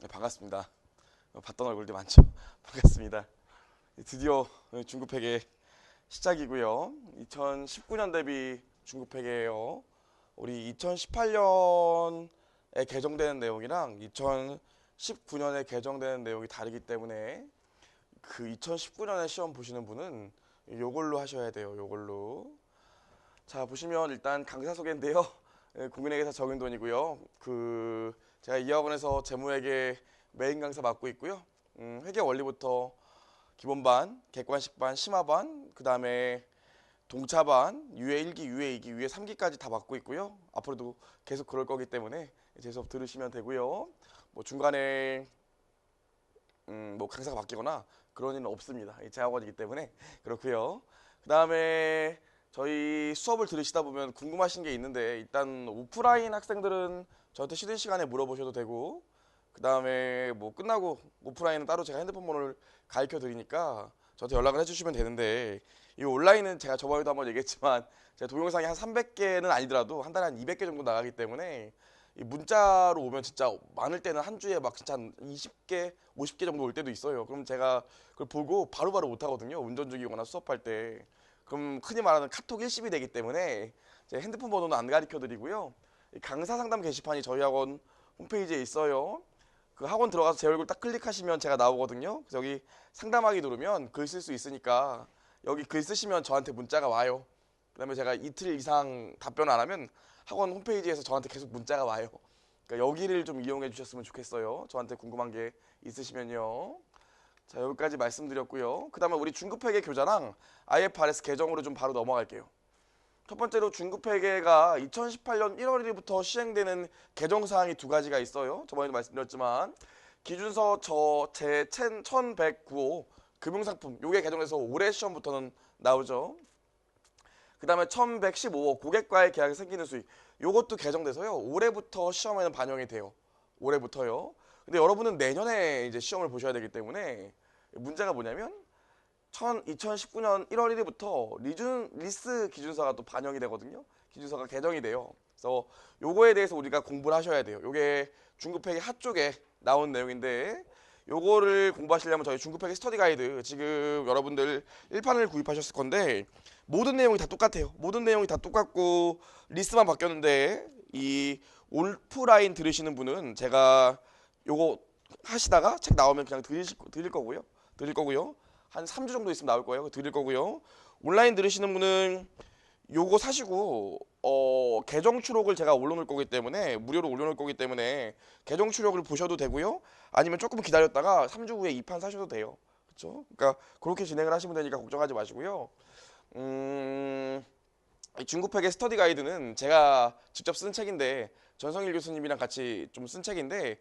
네, 반갑습니다. 봤던 얼굴들 많죠? 반갑습니다. 드디어 중급회계 시작이고요. 2019년 대비 중급회계예요. 우리 2018년에 개정되는 내용이랑 2019년에 개정되는 내용이 다르기 때문에 그 2019년에 시험 보시는 분은 요걸로 하셔야 돼요. 요걸로. 자, 보시면 일단 강사 소개인데요. 국민회계사 정윤돈이고요. 제가 이 학원에서 재무회계 메인 강사 맡고 있고요. 회계 원리부터 기본반, 객관식반, 심화반, 그 다음에 동차반, 유예 1기, 유예 2기, 유예 3기까지 다 맡고 있고요. 앞으로도 계속 그럴 거기 때문에 제 수업 들으시면 되고요. 뭐 중간에 뭐 강사가 바뀌거나 그런 일은 없습니다. 제 학원이기 때문에 그렇고요. 그 다음에 저희 수업을 들으시다 보면 궁금하신 게 있는데 일단 오프라인 학생들은 저한테 쉬는 시간에 물어보셔도 되고 그 다음에 뭐 끝나고 오프라인은 따로 제가 핸드폰 번호를 가르쳐 드리니까 저한테 연락을 해주시면 되는데 이 온라인은 제가 저번에도 한번 얘기했지만 제가 동영상이 한 300개는 아니더라도 한 달에 한 200개 정도 나가기 때문에 이 문자로 오면 진짜 많을 때는 한 주에 막 진짜 한 20개, 50개 정도 올 때도 있어요. 그럼 제가 그걸 보고 바로바로 못 하거든요. 운전 중이거나 수업할 때. 그럼 흔히 말하는 카톡 일십이 되기 때문에 제 핸드폰 번호는 안 가르쳐 드리고요. 강사 상담 게시판이 저희 학원 홈페이지에 있어요. 그 학원 들어가서 제 얼굴 딱 클릭하시면 제가 나오거든요. 그래서 여기 상담하기 누르면 글 쓸 수 있으니까 여기 글 쓰시면 저한테 문자가 와요. 그다음에 제가 이틀 이상 답변 안 하면 학원 홈페이지에서 저한테 계속 문자가 와요. 그러니까 여기를 좀 이용해 주셨으면 좋겠어요. 저한테 궁금한 게 있으시면요. 자, 여기까지 말씀드렸고요. 그 다음에 우리 중급회계 교재랑 IFRS 개정으로 좀 바로 넘어갈게요. 첫 번째로 중급회계가 2018년 1월 1일부터 시행되는 개정사항이 두 가지가 있어요. 저번에도 말씀드렸지만 기준서 제 1109호 금융상품 요게 개정돼서 올해 시험부터는 나오죠. 그 다음에 1115호 고객과의 계약에 생기는 수익 요것도 개정돼서요. 올해부터 시험에는 반영이 돼요. 올해부터요. 근데 여러분은 내년에 이제 시험을 보셔야 되기 때문에 문제가 뭐냐면 2019년 1월 1일부터 리스 기준서가 또 반영이 되거든요. 기준서가 개정이 돼요. 그래서 요거에 대해서 우리가 공부를 하셔야 돼요. 요게 중급회계 하쪽에 나온 내용인데 요거를 공부하시려면 저희 중급회계 스터디 가이드 지금 여러분들 1판을 구입하셨을 건데 모든 내용이 다 똑같아요. 모든 내용이 다 똑같고 리스트만 바뀌었는데 이 오프라인 들으시는 분은 제가 요거 하시다가 책 나오면 그냥 드릴 거고요. 드릴 거고요. 한 3주 정도 있으면 나올 거예요. 드릴 거고요. 온라인 들으시는 분은 요거 사시고 계정 추록을 제가 올려놓을 거기 때문에 무료로 올려놓을 거기 때문에 계정 추록을 보셔도 되고요. 아니면 조금 기다렸다가 3주 후에 2판 사셔도 돼요. 그렇죠? 그러니까 그렇게 진행을 하시면 되니까 걱정하지 마시고요. 이 중급회계 스터디 가이드는 제가 직접 쓴 책인데 전성일 교수님이랑 같이 좀 쓴 책인데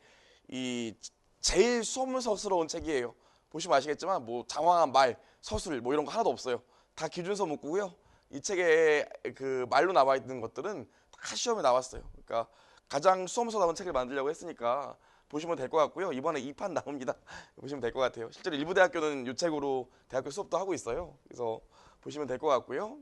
이 제일 수험서스러운 책이에요. 보시면 아시겠지만 뭐 장황한 말, 서술 뭐 이런 거 하나도 없어요. 다 기준서 문구고요. 이 책에 그 말로 나와 있는 것들은 다 시험에 나왔어요. 그러니까 가장 수험서다운 책을 만들려고 했으니까 보시면 될 것 같고요. 이번에 2판 나옵니다. 보시면 될 것 같아요. 실제로 일부 대학교는 이 책으로 대학교 수업도 하고 있어요. 그래서 보시면 될 것 같고요.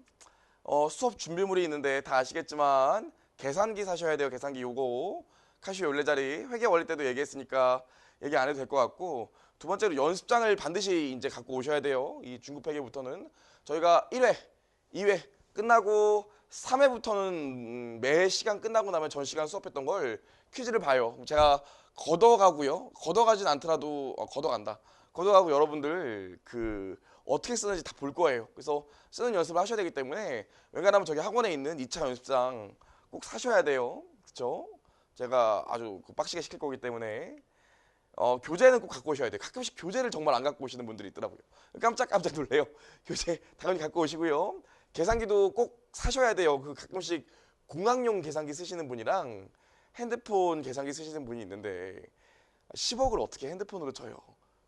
수업 준비물이 있는데 다 아시겠지만 계산기 사셔야 돼요. 계산기 요거 카시오 원래자리 회계 원리 때도 얘기했으니까 얘기 안 해도 될 것 같고 두 번째로 연습장을 반드시 이제 갖고 오셔야 돼요. 이 중급 회계부터는 저희가 1회, 2회 끝나고 3회부터는 매 시간 끝나고 나면 전 시간 수업했던 걸 퀴즈를 봐요. 제가 걷어가고요. 걷어가진 않더라도 걷어간다. 걷어가고 여러분들 그 어떻게 쓰는지 다 볼 거예요. 그래서 쓰는 연습을 하셔야 되기 때문에 웬간하면 저기 학원에 있는 2차 연습장 꼭 사셔야 돼요. 그렇죠? 제가 아주 빡시게 시킬 거기 때문에 교재는 꼭 갖고 오셔야 돼요. 가끔씩 교재를 정말 안 갖고 오시는 분들이 있더라고요. 깜짝깜짝 놀래요. 교재 당연히 갖고 오시고요. 계산기도 꼭 사셔야 돼요. 그 가끔씩 공학용 계산기 쓰시는 분이랑 핸드폰 계산기 쓰시는 분이 있는데 10억을 어떻게 핸드폰으로 쳐요.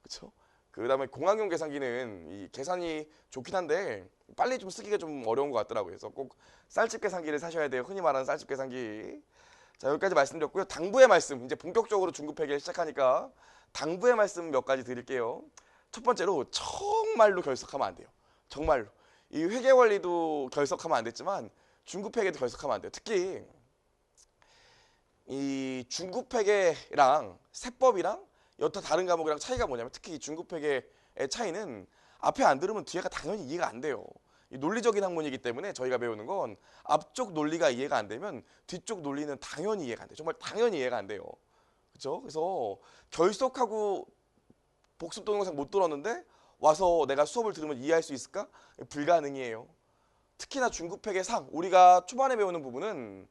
그렇죠? 그 다음에 공학용 계산기는 이 계산이 좋긴 한데 빨리 좀 쓰기가 좀 어려운 것 같더라고요. 그래서 꼭 쌀집 계산기를 사셔야 돼요. 흔히 말하는 쌀집 계산기. 자, 여기까지 말씀드렸고요. 당부의 말씀, 이제 본격적으로 중급회계를 시작하니까 당부의 말씀 몇 가지 드릴게요. 첫 번째로 정말로 결석하면 안 돼요. 정말로. 이 회계 원리도 결석하면 안 됐지만 중급회계도 결석하면 안 돼요. 특히 이 중급회계랑 세법이랑 여타 다른 과목이랑 차이가 뭐냐면 특히 이 중급회계의 차이는 앞에 안 들으면 뒤에가 당연히 이해가 안 돼요. 이 논리적인 학문이기 때문에 저희가 배우는 건 앞쪽 논리가 이해가 안 되면 뒤쪽 논리는 당연히 이해가 안 돼요. 정말 당연히 이해가 안 돼요. 그렇죠? 그래서 결석하고 복습 동영상 못 들었는데 와서 내가 수업을 들으면 이해할 수 있을까? 불가능이에요. 특히나 중급회계 상 우리가 초반에 배우는 부분은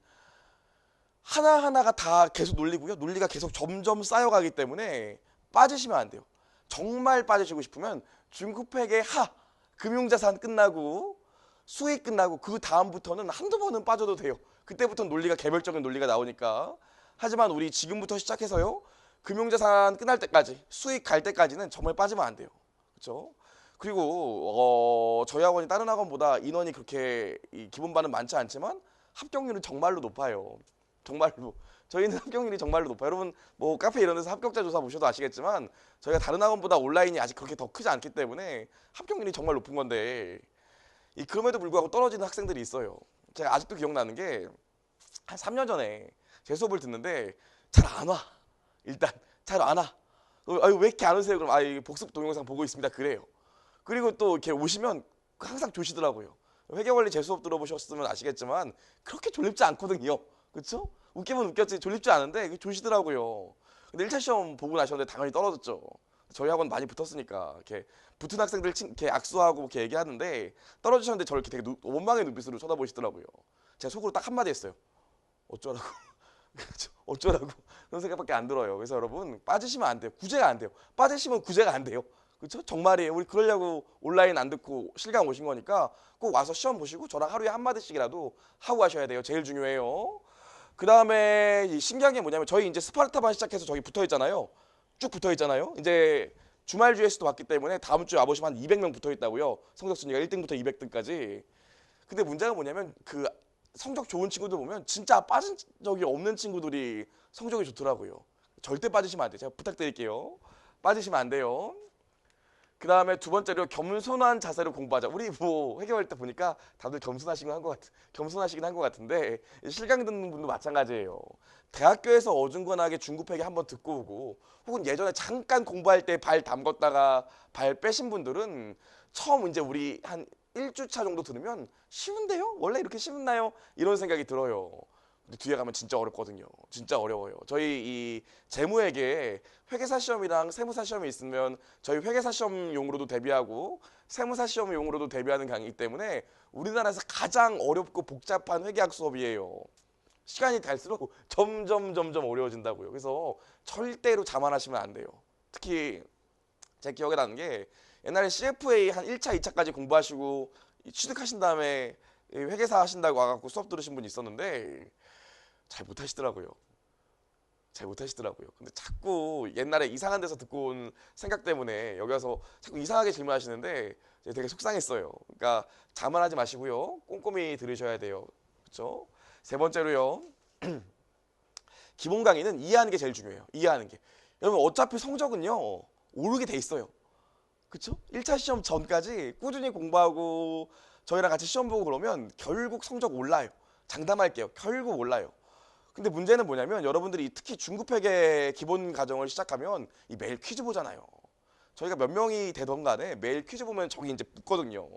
하나하나가 다 계속 논리고요. 논리가 계속 점점 쌓여가기 때문에 빠지시면 안 돼요. 정말 빠지시고 싶으면 중급회계 하 금융자산 끝나고 수익 끝나고 그 다음부터는 한두 번은 빠져도 돼요. 그때부터는 논리가 개별적인 논리가 나오니까. 하지만 우리 지금부터 시작해서요. 금융자산 끝날 때까지 수익 갈 때까지는 정말 빠지면 안 돼요. 그렇죠? 그리고 저희 학원이 다른 학원보다 인원이 그렇게 기본반은 많지 않지만 합격률은 정말로 높아요. 정말로. 저희는 합격률이 정말로 높아요. 여러분 뭐 카페 이런 데서 합격자 조사 보셔도 아시겠지만 저희가 다른 학원보다 온라인이 아직 그렇게 더 크지 않기 때문에 합격률이 정말 높은 건데 그럼에도 불구하고 떨어지는 학생들이 있어요. 제가 아직도 기억나는 게 한 3년 전에 제 수업을 듣는데 잘 안 와. 일단 잘 안 와. 아유 왜 이렇게 안 오세요? 그럼 이 복습 동영상 보고 있습니다. 그래요. 그리고 또 이렇게 오시면 항상 조시더라고요. 회계원리 제 수업 들어보셨으면 아시겠지만 그렇게 졸립지 않거든요. 그렇죠? 웃기면 웃겼지 졸립지 않은데 조시더라고요. 근데 1차 시험 보고 나셨는데 당연히 떨어졌죠. 저희 학원 많이 붙었으니까 이렇게 붙은 학생들 이렇게 악수하고 이렇게 얘기하는데 떨어지셨는데 저를 이렇게 되게 원망의 눈빛으로 쳐다보시더라고요. 제가 속으로 딱 한마디 했어요. 어쩌라고. 어쩌라고. 그런 생각밖에 안 들어요. 그래서 여러분 빠지시면 안 돼요. 구제가 안 돼요. 빠지시면 구제가 안 돼요. 그렇죠? 정말이에요. 우리 그러려고 온라인 안 듣고 실강 오신 거니까 꼭 와서 시험 보시고 저랑 하루에 한마디씩이라도 하고 가셔야 돼요. 제일 중요해요. 그 다음에 신기한 게 뭐냐면 저희 이제 스파르타반 시작해서 저기 붙어 있잖아요. 쭉 붙어 있잖아요. 이제 주말 GS도 봤기 때문에 다음 주에 와보시면 한 200명 붙어 있다고요. 성적 순위가 1등부터 200등까지. 근데 문제가 뭐냐면 그 성적 좋은 친구들 보면 진짜 빠진 적이 없는 친구들이 성적이 좋더라고요. 절대 빠지시면 안 돼요. 제가 부탁드릴게요. 빠지시면 안 돼요. 그 다음에 두 번째로 겸손한 자세로 공부하자. 우리 뭐 회계할 때 보니까 다들 겸손하시긴 한 것 같은데 실강 듣는 분도 마찬가지예요. 대학교에서 어중간하게 중급회계 한번 듣고 오고 혹은 예전에 잠깐 공부할 때 발 담궜다가 발 빼신 분들은 처음 이제 우리 한 1주차 정도 들으면 쉬운데요? 원래 이렇게 쉬웠나요? 이런 생각이 들어요. 근데 뒤에 가면 진짜 어렵거든요. 진짜 어려워요. 저희 이 재무회계 회계사 시험이랑 세무사 시험이 있으면 저희 회계사 시험용으로도 대비하고 세무사 시험용으로도 대비하는 강의이기 때문에 우리나라에서 가장 어렵고 복잡한 회계학 수업이에요. 시간이 갈수록 점점 어려워진다고요. 그래서 절대로 자만하시면 안 돼요. 특히 제 기억에 나는 게 옛날에 CFA 한 1차, 2차까지 공부하시고 취득하신 다음에 회계사 하신다고 와갖고 수업 들으신 분이 있었는데 잘 못하시더라고요. 근데 자꾸 옛날에 이상한 데서 듣고 온 생각 때문에 여기 와서 자꾸 이상하게 질문하시는데 되게 속상했어요. 그러니까 자만하지 마시고요. 꼼꼼히 들으셔야 돼요. 그렇죠? 세 번째로요. 기본 강의는 이해하는 게 제일 중요해요. 이해하는 게. 여러분 어차피 성적은요. 오르게 돼 있어요. 그쵸? 1차 시험 전까지 꾸준히 공부하고 저희랑 같이 시험 보고 그러면 결국 성적 올라요. 장담할게요. 결국 올라요. 근데 문제는 뭐냐면 여러분들이 특히 중급회계 기본 과정을 시작하면 매일 퀴즈 보잖아요. 저희가 몇 명이 되던 간에 매일 퀴즈 보면 저기 이제 붙거든요.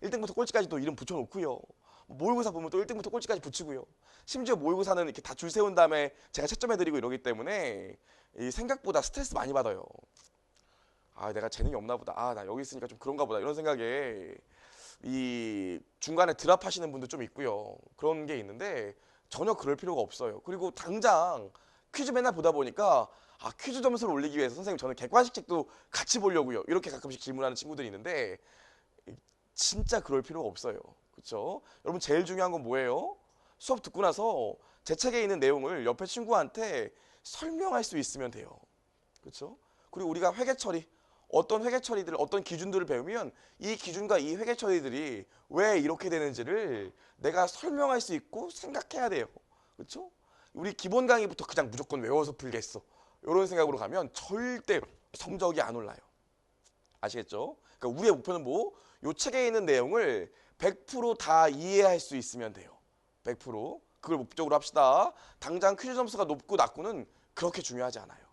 1등부터 꼴찌까지 또 이름 붙여놓고요. 모의고사 보면 또 1등부터 꼴찌까지 붙이고요. 심지어 모의고사는 이렇게 다 줄 세운 다음에 제가 채점해드리고 이러기 때문에 생각보다 스트레스 많이 받아요. 아 내가 재능이 없나 보다. 아 나 여기 있으니까 좀 그런가 보다. 이런 생각에 중간에 드랍하시는 분도 좀 있고요. 그런 게 있는데 전혀 그럴 필요가 없어요. 그리고 당장 퀴즈 맨날 보다 보니까 퀴즈 점수를 올리기 위해서 선생님 저는 객관식 책도 같이 보려고요. 이렇게 가끔씩 질문하는 친구들이 있는데 진짜 그럴 필요가 없어요. 그렇죠? 여러분 제일 중요한 건 뭐예요? 수업 듣고 나서 제 책에 있는 내용을 옆에 친구한테 설명할 수 있으면 돼요. 그렇죠? 그리고 우리가 회계 처리 어떤 회계 처리들, 어떤 기준들을 배우면 이 기준과 이 회계 처리들이 왜 이렇게 되는지를 내가 설명할 수 있고 생각해야 돼요. 그렇죠? 우리 기본 강의부터 그냥 무조건 외워서 풀겠어. 이런 생각으로 가면 절대 성적이 안 올라요. 아시겠죠? 그러니까 우리의 목표는 뭐? 이 책에 있는 내용을 100%다 이해할 수 있으면 돼요. 100%. 그걸 목적으로 합시다. 당장 퀴즈 점수가 높고 낮고는 그렇게 중요하지 않아요.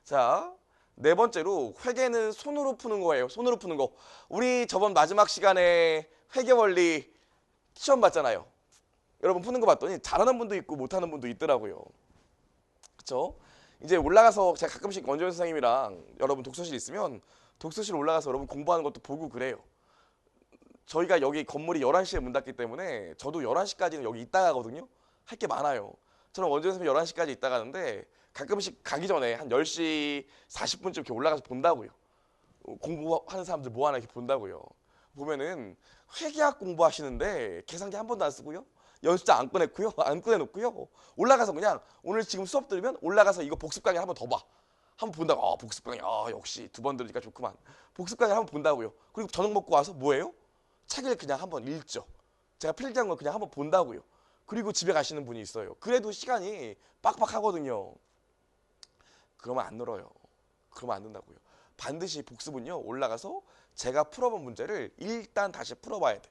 자, 네 번째로 회계는 손으로 푸는 거예요. 손으로 푸는 거. 우리 저번 마지막 시간에 회계 원리 시험 봤잖아요. 여러분 푸는 거 봤더니 잘하는 분도 있고 못하는 분도 있더라고요. 그쵸? 이제 올라가서 제가 가끔씩 원재현 선생님이랑 여러분 독서실 있으면 독서실 올라가서 여러분 공부하는 것도 보고 그래요. 저희가 여기 건물이 11시에 문 닫기 때문에 저도 11시까지는 여기 있다 가거든요. 할 게 많아요. 저는 원재현 선생님 11시까지 있다 가는데 가끔씩 가기 전에 한 10시 40분쯤 이렇게 올라가서 본다고요. 공부하는 사람들 뭐 하나 이렇게 본다고요. 보면은 회계학 공부하시는데 계산기 한 번도 안 쓰고요. 연습장 안 꺼냈고요. 안 꺼내놓고요. 올라가서 그냥 오늘 지금 수업 들으면 올라가서 이거 복습 강의 한번 더 봐. 한번 본다고. 아, 복습 강의. 아, 역시 두 번 들으니까 좋구만. 복습 강의 한번 본다고요. 그리고 저녁 먹고 와서 뭐예요? 책을 그냥 한번 읽죠. 제가 필기한 걸 그냥 한번 본다고요. 그리고 집에 가시는 분이 있어요. 그래도 시간이 빡빡하거든요. 그러면 안 늘어요. 그러면 안 된다고요. 반드시 복습은요, 올라가서 제가 풀어본 문제를 일단 다시 풀어봐야 돼.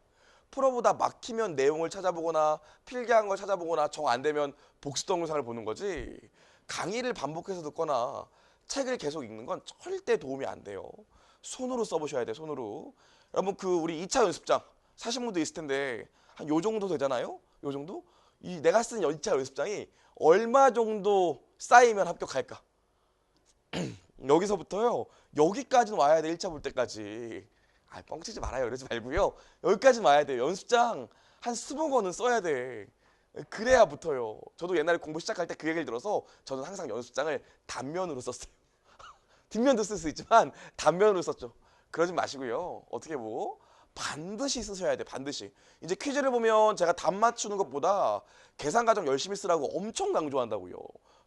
풀어보다 막히면 내용을 찾아보거나 필기한 걸 찾아보거나 정 안 되면 복습 동영상을 보는 거지, 강의를 반복해서 듣거나 책을 계속 읽는 건 절대 도움이 안 돼요. 손으로 써보셔야 돼요. 손으로. 여러분 그 우리 2차 연습장 사신 분도 있을 텐데 한 요 정도 되잖아요. 요 정도? 이 내가 쓴 2차 연습장이 얼마 정도 쌓이면 합격할까? 여기서부터요. 여기까지는 와야 돼. 1차 볼 때까지. 아, 뻥치지 말아요. 이러지 말고요. 여기까지는 와야 돼요. 연습장 한 20권은 써야 돼. 그래야 붙어요. 저도 옛날에 공부 시작할 때 그 얘기를 들어서 저는 항상 연습장을 단면으로 썼어요. 뒷면도 쓸 수 있지만 단면으로 썼죠. 그러지 마시고요. 어떻게 뭐 반드시 쓰셔야 돼. 반드시. 이제 퀴즈를 보면 제가 답 맞추는 것보다 계산 과정 열심히 쓰라고 엄청 강조한다고요.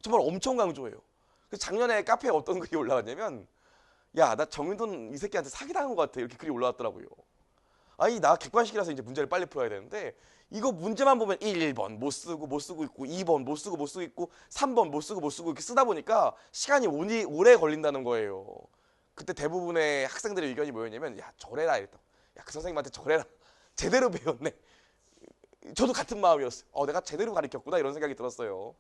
정말 엄청 강조해요. 그래서 작년에 카페에 어떤 글이 올라왔냐면, 야, 나 정윤돈 이 새끼한테 사기당한 것 같아. 이렇게 글이 올라왔더라고요. 아니, 나 객관식이라서 이제 문제를 빨리 풀어야 되는데 이거 문제만 보면 1번 못 쓰고 있고 2번 못 쓰고 있고 3번 못 쓰고 이렇게 쓰다 보니까 시간이 오래 걸린다는 거예요. 그때 대부분의 학생들의 의견이 뭐였냐면, 야, 저래라 이랬다. 야, 그 선생님한테 저래라. 제대로 배웠네. 저도 같은 마음이었어요. 내가 제대로 가르쳤구나 이런 생각이 들었어요.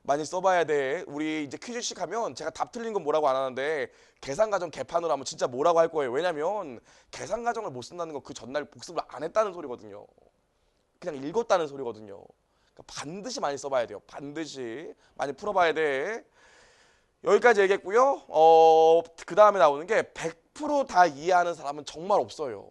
많이 써봐야 돼. 우리 이제 퀴즈식 하면 제가 답 틀린 건 뭐라고 안 하는데 계산 과정 개판으로 하면 진짜 뭐라고 할 거예요. 왜냐면 계산 과정을 못 쓴다는 건 그 전날 복습을 안 했다는 소리거든요. 그냥 읽었다는 소리거든요. 그러니까 반드시 많이 써봐야 돼요. 반드시 많이 풀어봐야 돼. 여기까지 얘기했고요. 그 다음에 나오는 게 100% 다 이해하는 사람은 정말 없어요.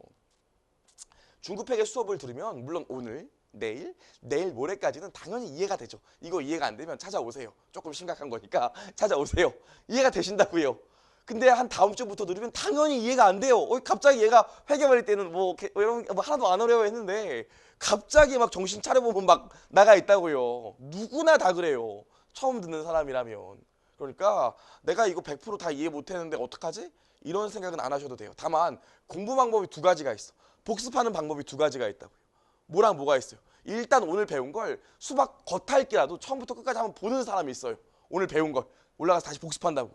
중급회계 수업을 들으면 물론 오늘 내일 모레까지는 당연히 이해가 되죠. 이거 이해가 안 되면 찾아오세요. 조금 심각한 거니까 찾아오세요. 이해가 되신다고요. 근데 한 다음 주부터 들으면 당연히 이해가 안 돼요. 갑자기 얘가 회계 말일 때는 뭐 이런 뭐 하나도 안 어려워 했는데 갑자기 막 정신 차려보면 막 나가 있다고요. 누구나 다 그래요. 처음 듣는 사람이라면. 그러니까 내가 이거 100%다 이해 못했는데 어떡하지? 이런 생각은 안 하셔도 돼요. 다만 공부 방법이 두 가지가 있어. 복습하는 방법이 두 가지가 있다고요. 뭐랑 뭐가 있어요? 일단 오늘 배운 걸 수박 겉핥기라도 처음부터 끝까지 한번 보는 사람이 있어요. 오늘 배운 걸 올라가서 다시 복습한다고.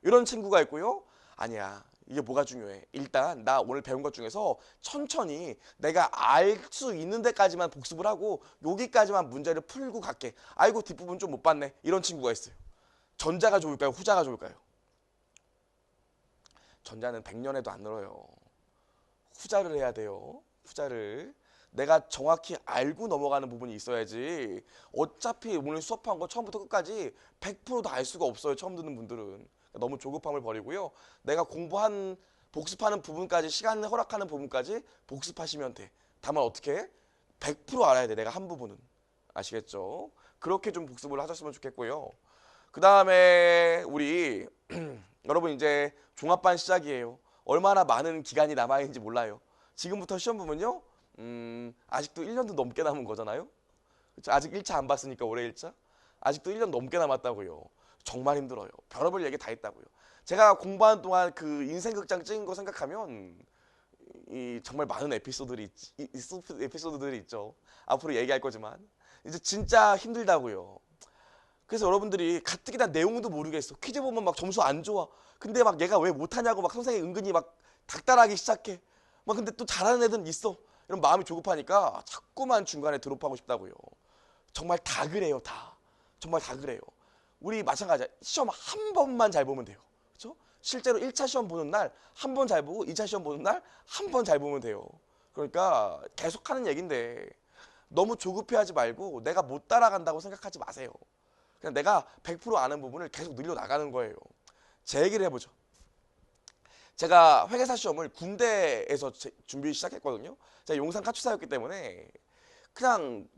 이런 친구가 있고요. 아니야, 이게 뭐가 중요해. 일단 나 오늘 배운 것 중에서 천천히 내가 알 수 있는 데까지만 복습을 하고 여기까지만 문제를 풀고 갈게. 아이고 뒷부분 좀 못 봤네. 이런 친구가 있어요. 전자가 좋을까요? 후자가 좋을까요? 전자는 100년에도 안 늘어요. 후자를 해야 돼요. 후자를. 내가 정확히 알고 넘어가는 부분이 있어야지. 어차피 오늘 수업한 거 처음부터 끝까지 100%다 알 수가 없어요. 처음 듣는 분들은. 너무 조급함을 버리고요. 내가 공부한 복습하는 부분까지, 시간 허락하는 부분까지 복습하시면 돼. 다만 어떻게? 100% 알아야 돼. 내가 한 부분은. 아시겠죠? 그렇게 좀 복습을 하셨으면 좋겠고요. 그 다음에 우리 여러분 이제 종합반 시작이에요. 얼마나 많은 기간이 남아있는지 몰라요. 지금부터 시험 보면요. 아직도 1년도 넘게 남은 거잖아요. 그쵸? 아직 1차 안 봤으니까 올해 1차. 아직도 1년 넘게 남았다고요. 정말 힘들어요. 별의별 얘기 다 있다고요. 제가 공부하는 동안 그 인생극장 찍은 거 생각하면 정말 많은 에피소드들이 있죠. 앞으로 얘기할 거지만 이제 진짜 힘들다고요. 그래서 여러분들이 가뜩이나 내용도 모르겠어. 퀴즈 보면 막 점수 안 좋아. 근데 막 얘가 왜 못하냐고 막 선생님이 은근히 막 닥달하기 시작해. 막 근데 또 잘하는 애들은 있어. 이런 마음이 조급하니까 자꾸만 중간에 드롭하고 싶다고요. 정말 다 그래요. 다. 정말 다 그래요. 우리 마찬가지야. 시험 한 번만 잘 보면 돼요. 그렇죠? 실제로 1차 시험 보는 날 한 번 잘 보고 2차 시험 보는 날 한 번 잘 보면 돼요. 그러니까 계속 하는 얘기인데 너무 조급해하지 말고 내가 못 따라간다고 생각하지 마세요. 그냥 내가 100% 아는 부분을 계속 늘려 나가는 거예요. 제 얘기를 해보죠. 제가 회계사 시험을 군대에서 준비 시작했거든요. 제가 용산 카투사였기 때문에 그냥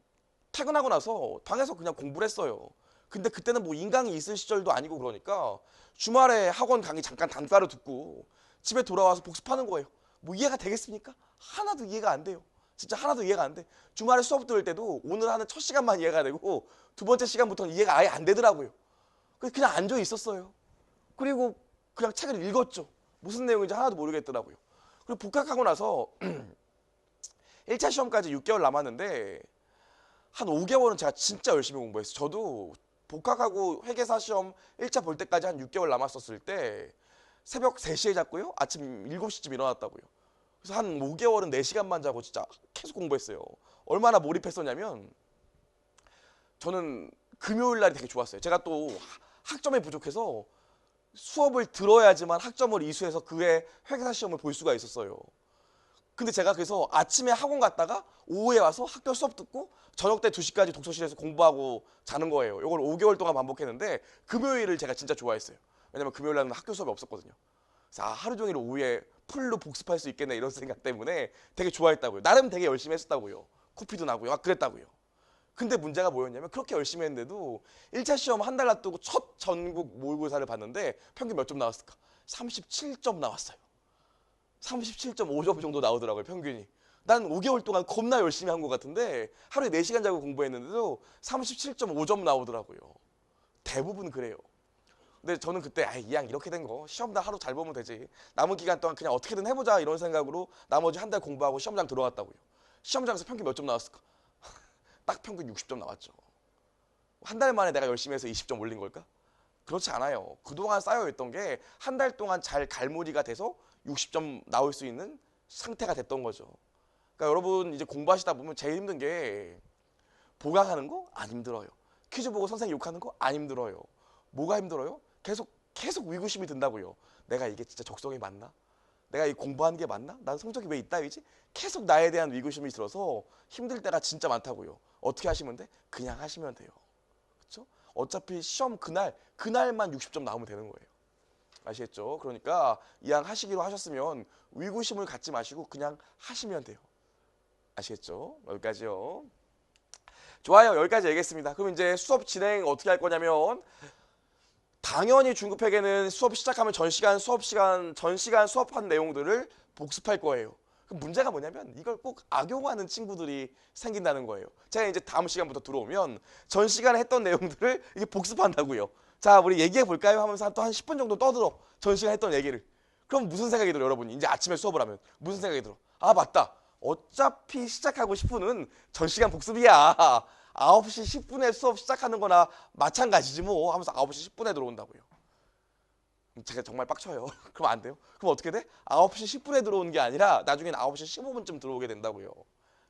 퇴근하고 나서 방에서 그냥 공부를 했어요. 근데 그때는 뭐 인강이 있을 시절도 아니고 그러니까 주말에 학원 강의 잠깐 단가로 듣고 집에 돌아와서 복습하는 거예요. 뭐 이해가 되겠습니까? 하나도 이해가 안 돼요. 진짜 하나도 이해가 안 돼. 주말에 수업 들을 때도 오늘 하는 첫 시간만 이해가 되고 두 번째 시간부터는 이해가 아예 안 되더라고요. 그래서 그냥 앉아 있었어요. 그리고 그냥 책을 읽었죠. 무슨 내용인지 하나도 모르겠더라고요. 그리고 복학하고 나서 1차 시험까지 6개월 남았는데 한 5개월은 제가 진짜 열심히 공부했어요. 저도 복학하고 회계사 시험 1차 볼 때까지 한 6개월 남았었을 때 새벽 3시에 잤고요. 아침 7시쯤 일어났다고요. 그래서 한 5개월은 4시간만 자고 진짜 계속 공부했어요. 얼마나 몰입했었냐면 저는 금요일 날이 되게 좋았어요. 제가 또 학점이 부족해서 수업을 들어야지만 학점을 이수해서 그해 회계사 시험을 볼 수가 있었어요. 근데 제가 그래서 아침에 학원 갔다가 오후에 와서 학교 수업 듣고 저녁 때 2시까지 독서실에서 공부하고 자는 거예요. 이걸 5개월 동안 반복했는데 금요일을 제가 진짜 좋아했어요. 왜냐면 금요일 날은 학교 수업이 없었거든요. 그래서 하루 종일 오후에 풀로 복습할 수 있겠네 이런 생각 때문에 되게 좋아했다고요. 나름 되게 열심히 했었다고요. 코피도 나고요. 막 그랬다고요. 근데 문제가 뭐였냐면 그렇게 열심히 했는데도 1차 시험 한 달 앞두고 첫 전국 모의고사를 봤는데 평균 몇 점 나왔을까? 37점 나왔어요. 37.5점 정도 나오더라고요, 평균이. 난 5개월 동안 겁나 열심히 한 것 같은데 하루에 4시간 자고 공부했는데도 37.5점 나오더라고요. 대부분 그래요. 근데 저는 그때 이왕 이렇게 된 거 시험날 하루 잘 보면 되지. 남은 기간 동안 그냥 어떻게든 해보자 이런 생각으로 나머지 한 달 공부하고 시험장 들어갔다고요. 시험장에서 평균 몇 점 나왔을까? 딱 평균 60점 나왔죠. 한 달 만에 내가 열심히 해서 20점 올린 걸까? 그렇지 않아요. 그동안 쌓여있던 게 한 달 동안 잘 갈무리가 돼서 60점 나올 수 있는 상태가 됐던 거죠. 그러니까 여러분 이제 공부하시다 보면 제일 힘든 게 보강하는 거 안 힘들어요. 퀴즈 보고 선생님 욕하는 거 안 힘들어요. 뭐가 힘들어요? 계속 위구심이 든다고요. 내가 이게 진짜 적성이 맞나? 내가 이 공부하는 게 맞나? 난 성적이 왜 이따위지? 계속 나에 대한 위구심이 들어서 힘들 때가 진짜 많다고요. 어떻게 하시면 돼? 그냥 하시면 돼요. 그렇죠? 어차피 시험 그날만 60점 나오면 되는 거예요. 아시겠죠? 그러니까 이왕 하시기로 하셨으면 위구심을 갖지 마시고 그냥 하시면 돼요. 아시겠죠? 여기까지요. 좋아요. 여기까지 얘기했습니다. 그럼 이제 수업 진행 어떻게 할 거냐면 당연히 중급회계는 수업 시작하면 전 시간 수업한 내용들을 복습할 거예요. 그럼 문제가 뭐냐면 이걸 꼭 악용하는 친구들이 생긴다는 거예요. 제가 이제 다음 시간부터 들어오면 전 시간에 했던 내용들을 이게 복습한다고요. 자, 우리 얘기해 볼까요? 하면서 또 한 10분 정도 떠들어. 전 시간 했던 얘기를. 그럼 무슨 생각이 들어요, 여러분이? 이제 아침에 수업을 하면 무슨 생각이 들어? 아, 맞다. 어차피 시작하고 10분은 전 시간 복습이야. 9시 10분에 수업 시작하는 거나 마찬가지지 뭐 하면서 9시 10분에 들어온다고요. 제가 정말 빡쳐요. 그럼 안 돼요? 그럼 어떻게 돼? 9시 10분에 들어오는 게 아니라 나중엔 9시 15분쯤 들어오게 된다고요.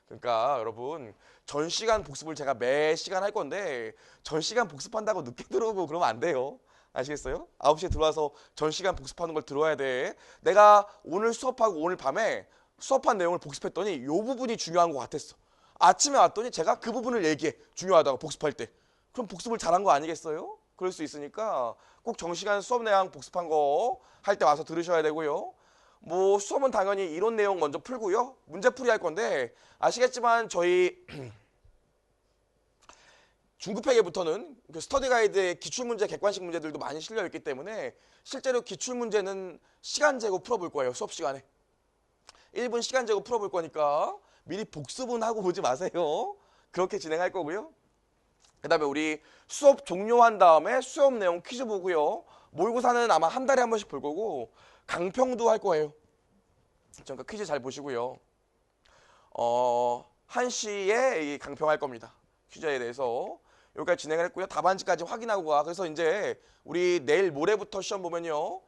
그러니까 여러분 전 시간 복습을 제가 매 시간 할 건데 전 시간 복습한다고 늦게 들어오고 그러면 안 돼요. 아시겠어요? 9시에 들어와서 전 시간 복습하는 걸 들어야 돼. 내가 오늘 수업하고 오늘 밤에 수업한 내용을 복습했더니 이 부분이 중요한 것 같았어. 아침에 왔더니 제가 그 부분을 얘기해. 중요하다고 복습할 때. 그럼 복습을 잘한 거 아니겠어요? 그럴 수 있으니까 꼭 정시간 수업 내용 복습한 거 할 때 와서 들으셔야 되고요. 뭐 수업은 당연히 이론 내용 먼저 풀고요. 문제풀이 할 건데 아시겠지만 저희 중급회계부터는 그 스터디 가이드에 기출문제, 객관식 문제들도 많이 실려 있기 때문에 실제로 기출문제는 시간 재고 풀어볼 거예요. 수업 시간에. 1분 시간 재고 풀어볼 거니까 미리 복습은 하고 오지 마세요. 그렇게 진행할 거고요. 그 다음에 우리 수업 종료한 다음에 수업 내용 퀴즈 보고요. 모의고사는 아마 한 달에 한 번씩 볼 거고 강평도 할 거예요. 그러니까 퀴즈 잘 보시고요. 1시에 이 강평할 겁니다. 퀴즈에 대해서. 여기까지 진행을 했고요. 답안지까지 확인하고 가. 그래서 이제 우리 내일 모레부터 시험 보면요.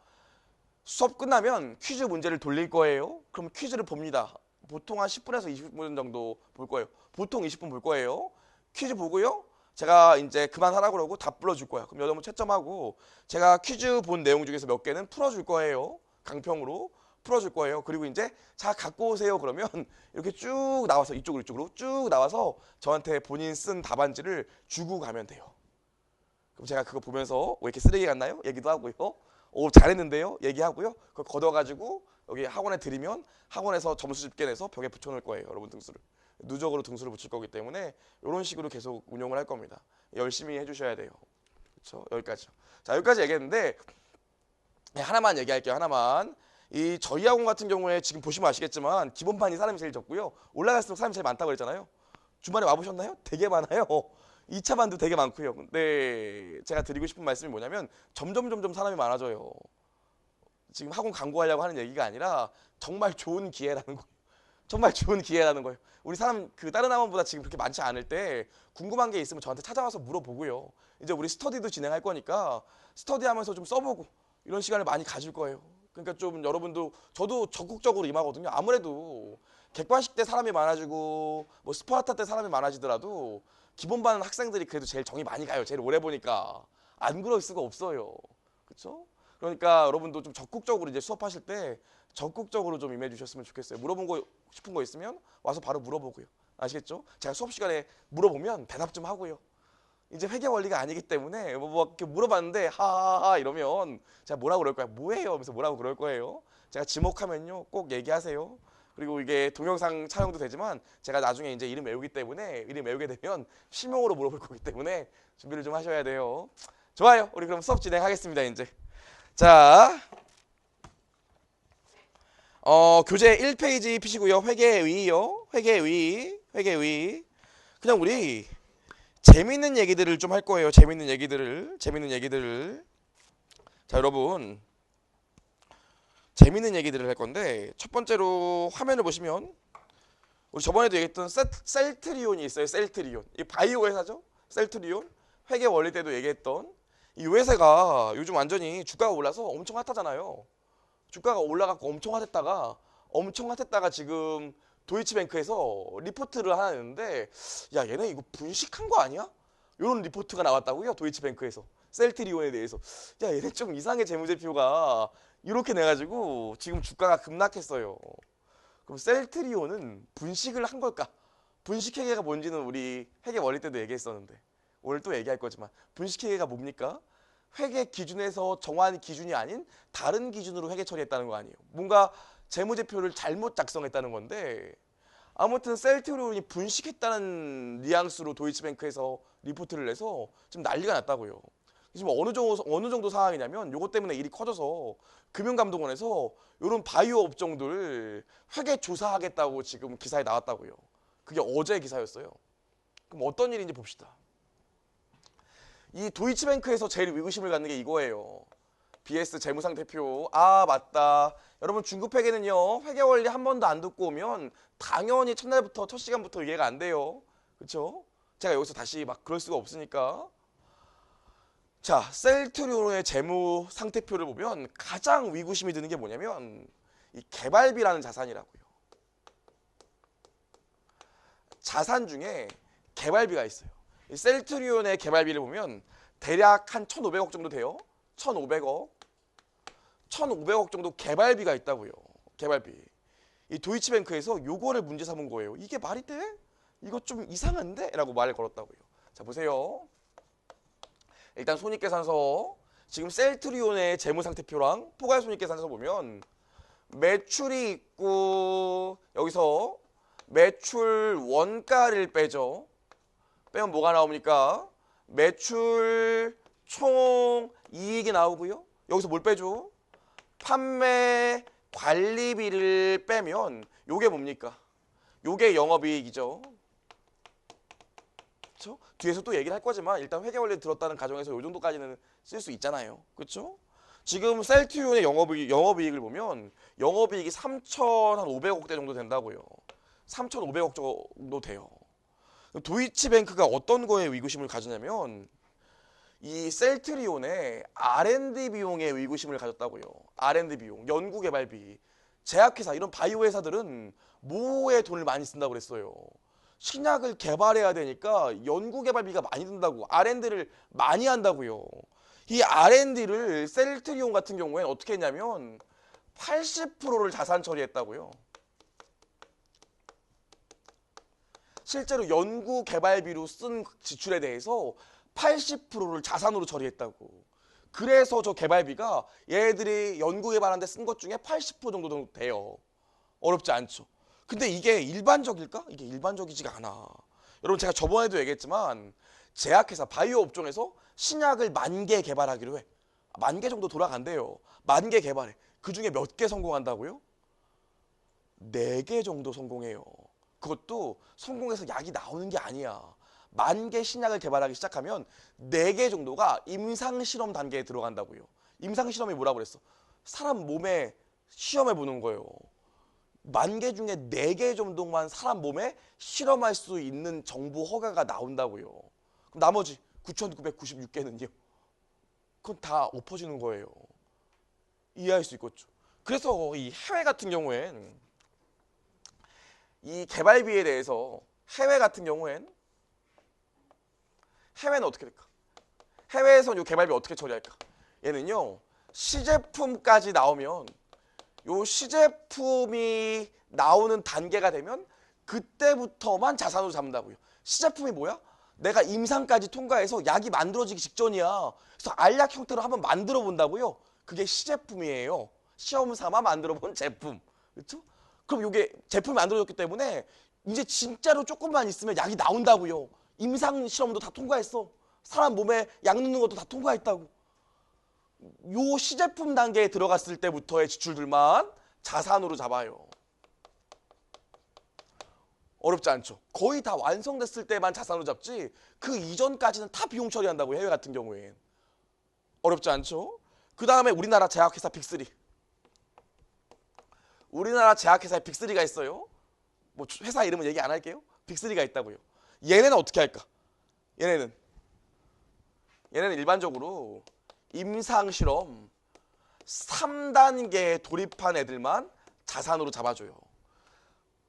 수업 끝나면 퀴즈 문제를 돌릴 거예요. 그럼 퀴즈를 봅니다. 보통 한 10분에서 20분 정도 볼 거예요. 보통 20분 볼 거예요. 퀴즈 보고요. 제가 이제 그만하라 그러고 다 불러줄 거야. 그럼 여러분 채점하고 제가 퀴즈 본 내용 중에서 몇 개는 풀어줄 거예요. 강평으로 풀어줄 거예요. 그리고 이제 자 갖고 오세요 그러면 이렇게 쭉 나와서 이쪽으로 쭉 나와서 저한테 본인 쓴 답안지를 주고 가면 돼요. 그럼 제가 그거 보면서 왜 이렇게 쓰레기 같나요? 얘기도 하고요. 오 잘했는데요? 얘기하고요. 그거 걷어가지고 여기 학원에 드리면 학원에서 점수 집계내서 벽에 붙여놓을 거예요. 여러분 등수를. 누적으로 등수를 붙일 거기 때문에 이런 식으로 계속 운용을 할 겁니다. 열심히 해주셔야 돼요. 그렇죠? 여기까지요. 자 여기까지 얘기했는데 하나만 얘기할게요. 하나만. 이 저희 학원 같은 경우에 지금 보시면 아시겠지만 기본반이 사람이 제일 적고요. 올라갈수록 사람이 제일 많다고 그랬잖아요. 주말에 와보셨나요? 되게 많아요. 2차 반도 되게 많고요. 근데 제가 드리고 싶은 말씀이 뭐냐면 점점 사람이 많아져요. 지금 학원 광고하려고 하는 얘기가 아니라 정말 좋은 기회라는 거예요. 정말 좋은 기회라는 거예요. 우리 사람 그 다른 학원보다 지금 그렇게 많지 않을 때 궁금한 게 있으면 저한테 찾아와서 물어보고요. 이제 우리 스터디도 진행할 거니까 스터디하면서 좀 써보고 이런 시간을 많이 가질 거예요. 그러니까 좀 여러분도 저도 적극적으로 임하거든요. 아무래도 객관식 때 사람이 많아지고 뭐 스파르타 때 사람이 많아지더라도 기본반 학생들이 그래도 제일 정이 많이 가요. 제일 오래 보니까 안 그럴 수가 없어요. 그렇죠? 그러니까 여러분도 좀 적극적으로 이제 수업하실 때 적극적으로 좀 임해 주셨으면 좋겠어요. 물어본 싶은 거 있으면 와서 바로 물어보고요. 아시겠죠? 제가 수업 시간에 물어보면 대답 좀 하고요. 이제 회계 원리가 아니기 때문에 뭐 이렇게 물어봤는데 하하하 이러면 제가 뭐라고 그럴 거예요. 뭐예요? 하면서 뭐라고 그럴 거예요. 제가 지목하면요 꼭 얘기하세요. 그리고 이게 동영상 촬영도 되지만 제가 나중에 이제 이름 외우기 때문에 이름 외우게 되면 실명으로 물어볼 거기 때문에 준비를 좀 하셔야 돼요. 좋아요. 우리 그럼 수업 진행하겠습니다. 이제 자 교재 1페이지 피시고요. 회계위요. 회계위. 그냥 우리 재밌는 얘기들을 좀 할 거예요. 재밌는 얘기들을. 자, 여러분. 재밌는 얘기들을 할 건데 첫 번째로 화면을 보시면 우리 저번에도 얘기했던 셀트리온이 있어요. 셀트리온. 이 바이오 회사죠. 셀트리온. 회계 원리 때도 얘기했던 이 회사가 요즘 완전히 주가가 올라서 엄청 핫하잖아요. 주가가 올라가고 엄청 핫했다가 지금 도이치뱅크에서 리포트를 하나 냈는데 야 얘네 이거 분식한 거 아니야? 이런 리포트가 나왔다고요. 도이치뱅크에서 셀트리온에 대해서 야 얘네 좀 이상해 재무제표가 이렇게 내가지고 지금 주가가 급락했어요. 그럼 셀트리온은 분식을 한 걸까? 분식회계가 뭔지는 우리 회계 원리 때도 얘기했었는데 오늘 또 얘기할 거지만 분식회계가 뭡니까? 회계 기준에서 정한 기준이 아닌 다른 기준으로 회계 처리했다는 거 아니에요. 뭔가 재무제표를 잘못 작성했다는 건데 아무튼 셀트리온이 분식했다는 뉘앙스로 도이치뱅크에서 리포트를 내서 지금 난리가 났다고요. 지금 어느 정도 상황이냐면 요것 때문에 일이 커져서 금융감독원에서 이런 바이오 업종들 회계 조사하겠다고 지금 기사에 나왔다고요. 그게 어제 기사였어요. 그럼 어떤 일인지 봅시다. 이 도이치뱅크에서 제일 의구심을 갖는 게 이거예요. BS 재무상태표. 아 맞다. 여러분 중급회계는요. 회계원리 한 번도 안 듣고 오면 당연히 첫날부터 첫 시간부터 이해가 안 돼요. 그렇죠? 제가 여기서 다시 막 그럴 수가 없으니까. 자, 셀트리온의 재무상태표를 보면 가장 의구심이 드는 게 뭐냐면 이 개발비라는 자산이라고요. 자산 중에 개발비가 있어요. 이 셀트리온의 개발비를 보면 대략 한 1,500억 정도 돼요. 1,500억 정도 개발비가 있다고요. 개발비. 이 도이치뱅크에서 요거를 문제 삼은 거예요. 이게 말이 돼? 이거 좀 이상한데? 라고 말을 걸었다고요. 자 보세요. 일단 손익계산서 지금 셀트리온의 재무상태표랑 포괄손익계산서 보면 매출이 있고 여기서 매출 원가를 빼죠. 빼면 뭐가 나옵니까? 매출 총 이익이 나오고요. 여기서 뭘 빼죠? 판매 관리비를 빼면 요게 뭡니까? 요게 영업이익이죠. 그렇죠? 뒤에서 또 얘기를 할 거지만 일단 회계원리 들었다는 가정에서 요 정도까지는 쓸 수 있잖아요. 그렇죠? 지금 셀트리온의 영업이익을 보면 영업이익이 3,500억대 정도 된다고요. 3,500억 정도 돼요. 도이치뱅크가 어떤 거에 의구심을 가지냐면 이 셀트리온의 R&D 비용에 의구심을 가졌다고요. R&D 비용, 연구개발비. 제약회사, 이런 바이오 회사들은 뭐에 돈을 많이 쓴다고 그랬어요. 신약을 개발해야 되니까 연구개발비가 많이 든다고. R&D를 많이 한다고요. 이 R&D를 셀트리온 같은 경우에는 어떻게 했냐면 80%를 자산 처리했다고요. 실제로 연구개발비로 쓴 지출에 대해서 80%를 자산으로 처리했다고. 그래서 저 개발비가 얘네들이 연구개발하는 데 쓴 것 중에 80% 정도 돼요. 어렵지 않죠. 근데 이게 일반적일까? 이게 일반적이지가 않아. 여러분 제가 저번에도 얘기했지만 제약회사 바이오 업종에서 신약을 10,000개 개발하기로 해. 10,000개 정도 돌아간대요. 10,000개 개발해. 그 중에 몇 개 성공한다고요? 4개 정도 성공해요. 그것도 성공해서 약이 나오는 게 아니야. 10,000개 신약을 개발하기 시작하면 4개 정도가 임상실험 단계에 들어간다고요. 임상실험이 뭐라고 그랬어? 사람 몸에 시험해 보는 거예요. 10,000개 중에 4개 정도만 사람 몸에 실험할 수 있는 정보 허가가 나온다고요. 그럼 나머지 9,996개는요? 그건 다 엎어지는 거예요. 이해할 수 있겠죠. 그래서 이 해외 같은 경우엔 이 개발비에 대해서 해외 같은 경우엔 해외는 어떻게 될까? 해외에서는 이 개발비 어떻게 처리할까? 얘는요, 시제품까지 나오면 요 시제품이 나오는 단계가 되면 그때부터만 자산으로 잡는다고요. 시제품이 뭐야? 내가 임상까지 통과해서 약이 만들어지기 직전이야. 그래서 알약 형태로 한번 만들어 본다고요. 그게 시제품이에요. 시험 삼아 만들어 본 제품. 그렇죠? 그럼 이게 제품이 만들어졌기 때문에 이제 진짜로 조금만 있으면 약이 나온다고요. 임상 실험도 다 통과했어. 사람 몸에 약 넣는 것도 다 통과했다고. 요 시제품 단계에 들어갔을 때부터의 지출들만 자산으로 잡아요. 어렵지 않죠. 거의 다 완성됐을 때만 자산으로 잡지 그 이전까지는 다 비용 처리한다고. 해외 같은 경우엔. 어렵지 않죠. 그 다음에 우리나라 제약회사 빅3. 우리나라 제약회사에 빅3가 있어요. 뭐 회사 이름은 얘기 안 할게요. 빅3가 있다고요. 얘네는 어떻게 할까? 얘네는 일반적으로 임상실험 3단계에 돌입한 애들만 자산으로 잡아줘요.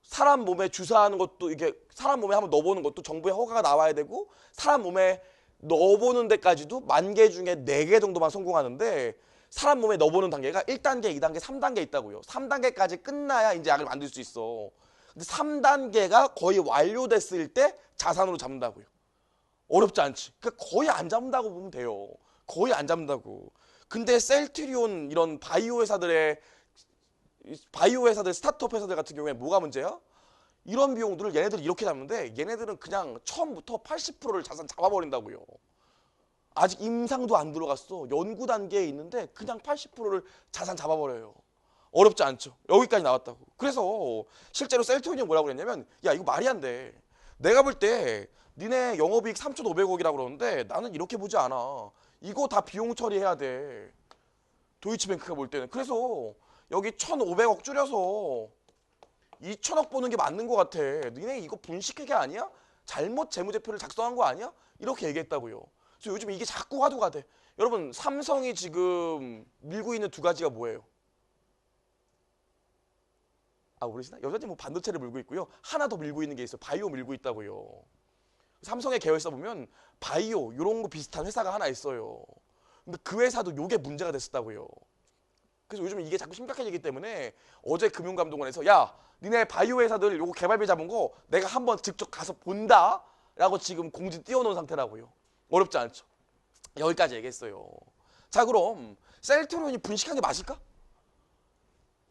사람 몸에 주사하는 것도, 이게 사람 몸에 한번 넣어보는 것도 정부의 허가가 나와야 되고, 사람 몸에 넣어보는 데까지도 10,000개 중에 4개 정도만 성공하는데, 사람 몸에 넣어보는 단계가 1단계, 2단계, 3단계 있다고요. 3단계까지 끝나야 이제 약을 만들 수 있어. 근데 3단계가 거의 완료됐을 때 자산으로 잡는다고요. 어렵지 않지. 그러니까 거의 안 잡는다고 보면 돼요. 거의 안 잡는다고. 근데 셀트리온 이런 바이오 회사들, 스타트업 회사들 같은 경우에 뭐가 문제야? 이런 비용들을 얘네들이 이렇게 잡는데 얘네들은 그냥 처음부터 80%를 자산 잡아버린다고요. 아직 임상도 안 들어갔어. 연구 단계에 있는데 그냥 80%를 자산 잡아버려요. 어렵지 않죠. 여기까지 나왔다고. 그래서 실제로 셀트리온이 뭐라고 그랬냐면, 야 이거 말이 안 돼. 내가 볼 때 니네 영업이익 3,500억이라고 그러는데 나는 이렇게 보지 않아. 이거 다 비용 처리해야 돼. 도이치뱅크가 볼 때는. 그래서 여기 1,500억 줄여서 2,000억 보는 게 맞는 것 같아. 니네 이거 분식회계 아니야? 잘못 재무제표를 작성한 거 아니야? 이렇게 얘기했다고요. 그래서 요즘 이게 자꾸 화두가 돼. 여러분 삼성이 지금 밀고 있는 2가지가 뭐예요? 아 모르시나? 여전히 뭐 반도체를 밀고 있고요. 하나 더 밀고 있는 게 있어요. 바이오 밀고 있다고요. 삼성의 계열사 보면 바이오 이런 거 비슷한 회사가 하나 있어요. 근데 그 회사도 요게 문제가 됐었다고요. 그래서 요즘 이게 자꾸 심각해지기 때문에 어제 금융감독원에서 야 니네 바이오 회사들 요거 개발비 잡은 거 내가 한번 직접 가서 본다 라고 지금 공지 띄워놓은 상태라고요. 어렵지 않죠. 여기까지 얘기했어요. 자 그럼 셀트리온이 분식한 게 맞을까?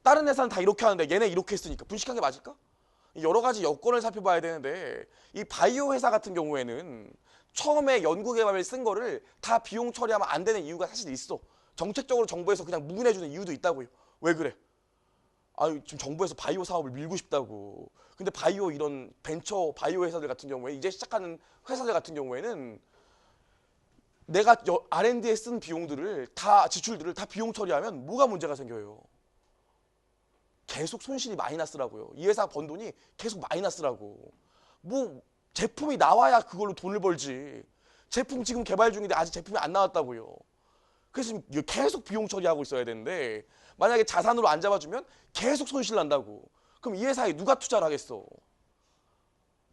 다른 회사는 다 이렇게 하는데 얘네 이렇게 했으니까 분식한 게 맞을까? 여러 가지 여건을 살펴봐야 되는데 이 바이오 회사 같은 경우에는 처음에 연구개발을 쓴 거를 다 비용 처리하면 안 되는 이유가 사실 있어. 정책적으로 정부에서 그냥 묵인해주는 이유도 있다고요. 왜 그래? 아 지금 정부에서 바이오 사업을 밀고 싶다고. 근데 바이오 이런 벤처 바이오 회사들 같은 경우에 이제 시작하는 회사들 같은 경우에는 내가 R&D에 쓴 비용들을 다 지출들을 다 비용 처리하면 뭐가 문제가 생겨요? 계속 손실이 마이너스라고요. 이 회사 번 돈이 계속 마이너스라고. 뭐 제품이 나와야 그걸로 돈을 벌지. 제품 지금 개발 중인데 아직 제품이 안 나왔다고요. 그래서 계속 비용 처리하고 있어야 되는데 만약에 자산으로 안 잡아주면 계속 손실 난다고. 그럼 이 회사에 누가 투자를 하겠어?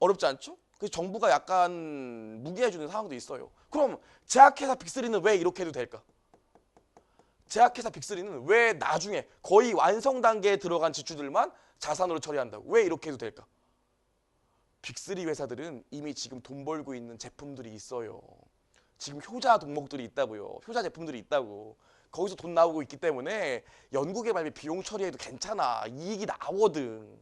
어렵지 않죠? 그래서 정부가 약간 무기해주는 상황도 있어요. 그럼 제약회사 빅3는 왜 이렇게 해도 될까? 제약회사 빅3는 왜 나중에 거의 완성 단계에 들어간 지주들만 자산으로 처리한다고? 왜 이렇게 해도 될까? 빅3 회사들은 이미 지금 돈 벌고 있는 제품들이 있어요. 지금 효자 종목들이 있다고요. 효자 제품들이 있다고. 거기서 돈 나오고 있기 때문에 연구개발비 비용 처리해도 괜찮아. 이익이 나오거든.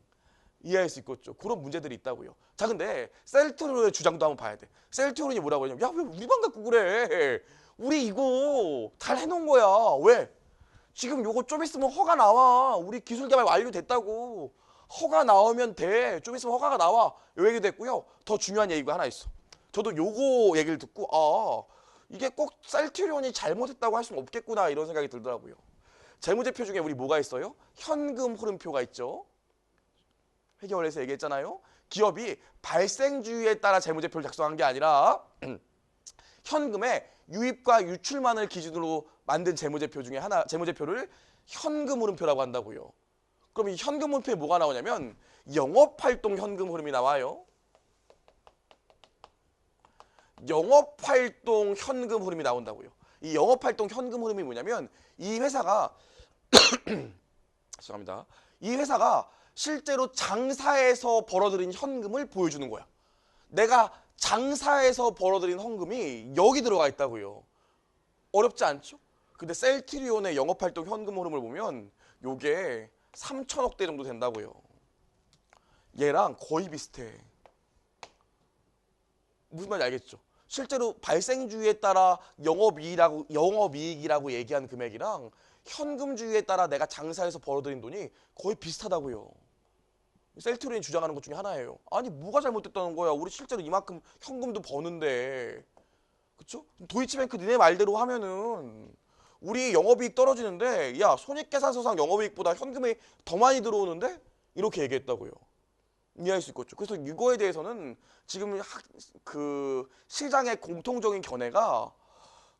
이해할 수 있겠죠. 그런 문제들이 있다고요. 자, 근데 셀트리온의 주장도 한번 봐야 돼. 셀트리온이 뭐라고 하냐면, 야, 왜 우리만 갖고 그래? 우리 이거 잘 해놓은 거야. 왜? 지금 요거 좀 있으면 허가 나와. 우리 기술 개발 완료됐다고. 허가 나오면 돼. 좀 있으면 허가가 나와. 요 얘기도 했고요. 더 중요한 얘기가 하나 있어. 저도 요거 얘기를 듣고 이게 꼭 셀트리온이 잘못했다고 할 수는 없겠구나 이런 생각이 들더라고요. 재무제표 중에 우리 뭐가 있어요? 현금 흐름표가 있죠. 회계원에서 얘기했잖아요. 기업이 발생주의에 따라 재무제표를 작성한 게 아니라 현금의 유입과 유출만을 기준으로 만든 재무제표 중에 하나, 재무제표를 현금 흐름표라고 한다고요. 그럼 이 현금 흐름표에 뭐가 나오냐면 영업활동 현금 흐름이 나와요. 영업활동 현금 흐름이 나온다고요. 이 영업활동 현금 흐름이 뭐냐면 이 회사가 죄송합니다. 이 회사가 실제로 장사에서 벌어들인 현금을 보여주는 거야. 내가 장사에서 벌어들인 현금이 여기 들어가 있다고요. 어렵지 않죠? 근데 셀트리온의 영업활동 현금 흐름을 보면 요게 3천억대 정도 된다고요. 얘랑 거의 비슷해. 무슨 말인지 알겠죠? 실제로 발생주의에 따라 영업이익이라고 얘기한 금액이랑 현금주의에 따라 내가 장사해서 벌어들인 돈이 거의 비슷하다고요. 셀트리온이 주장하는 것 중에 하나예요. 아니 뭐가 잘못됐다는 거야. 우리 실제로 이만큼 현금도 버는데. 그쵸? 도이치뱅크 니네 말대로 하면은 우리 영업이익 떨어지는데 야 손익계산서상 영업이익보다 현금이 더 많이 들어오는데? 이렇게 얘기했다고요. 이해할 수 있겠죠. 그래서 이거에 대해서는 지금 그 시장의 공통적인 견해가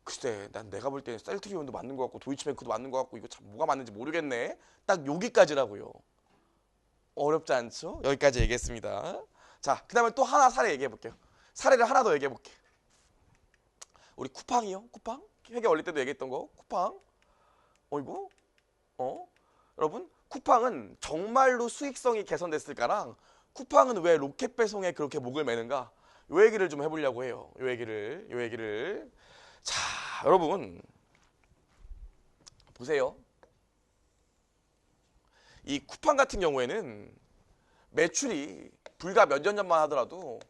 글쎄 난 내가 볼 때는 셀트리온도 맞는 것 같고 도이치뱅크도 맞는 것 같고 이거 참 뭐가 맞는지 모르겠네. 딱 여기까지라고요. 어렵지 않죠? 여기까지 얘기했습니다. 자, 그 다음에 또 하나 사례 얘기해 볼게요. 사례를 하나 더 얘기해 볼게요. 우리 쿠팡이요. 쿠팡? 회계 올릴 때도 얘기했던 거. 쿠팡. 어이구. 여러분 쿠팡은 정말로 수익성이 개선됐을까랑 쿠팡은 왜 로켓 배송에 그렇게 목을 매는가? 요 얘기를 좀 해보려고 해요. 요 얘기를. 자, 여러분 보세요. 이 쿠팡 같은 경우에는 매출이 불과 몇 년 전만 하더라도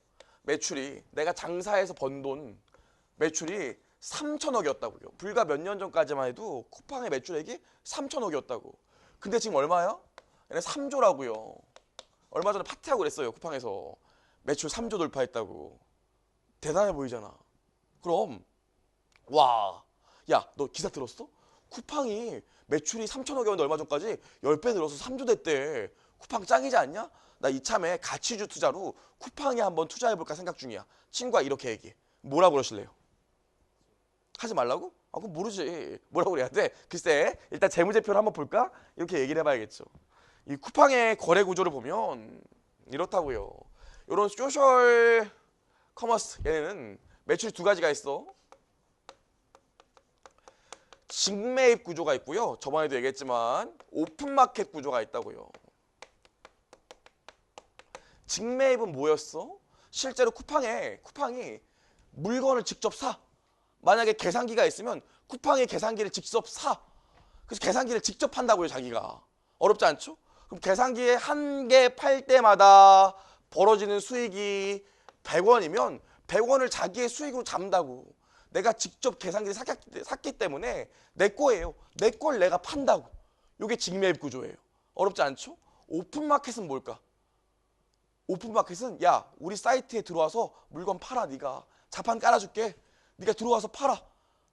매출이 내가 장사해서 번 돈 매출이 3천억이었다고요. 불과 몇 년 전까지만 해도 쿠팡의 매출액이 3천억이었다고. 근데 지금 얼마야? 얘네 3조라고요. 얼마 전에 파티하고 그랬어요. 쿠팡에서. 매출 3조 돌파했다고. 대단해 보이잖아. 그럼 와, 야, 너 기사 들었어? 쿠팡이 매출이 3천억이었는데 얼마 전까지 10배 늘어서 3조 됐대. 쿠팡 짱이지 않냐? 나 이참에 가치주 투자로 쿠팡에 한번 투자해볼까 생각 중이야. 친구가 이렇게 얘기해. 뭐라 그러실래요? 하지 말라고? 그럼 모르지. 뭐라고 그래야 돼? 글쎄, 일단 재무제표를 한번 볼까? 이렇게 얘기를 해봐야겠죠. 이 쿠팡의 거래 구조를 보면 이렇다고요. 이런 소셜 커머스 얘네는 매출이 두 가지가 있어. 직매입 구조가 있고요. 저번에도 얘기했지만 오픈마켓 구조가 있다고요. 직매입은 뭐였어? 실제로 쿠팡이 물건을 직접 사. 만약에 계산기가 있으면 쿠팡이 계산기를 직접 사. 그래서 계산기를 직접 판다고요, 자기가. 어렵지 않죠? 그럼 계산기에 한 개 팔 때마다 벌어지는 수익이 100원이면 100원을 자기의 수익으로 잡는다고. 내가 직접 계산기를 샀기 때문에 내 거예요. 내 걸 내가 판다고. 이게 직매입 구조예요. 어렵지 않죠? 오픈마켓은 뭘까? 오픈마켓은 야, 우리 사이트에 들어와서 물건 팔아. 네가 자판 깔아줄게. 네가 들어와서 팔아.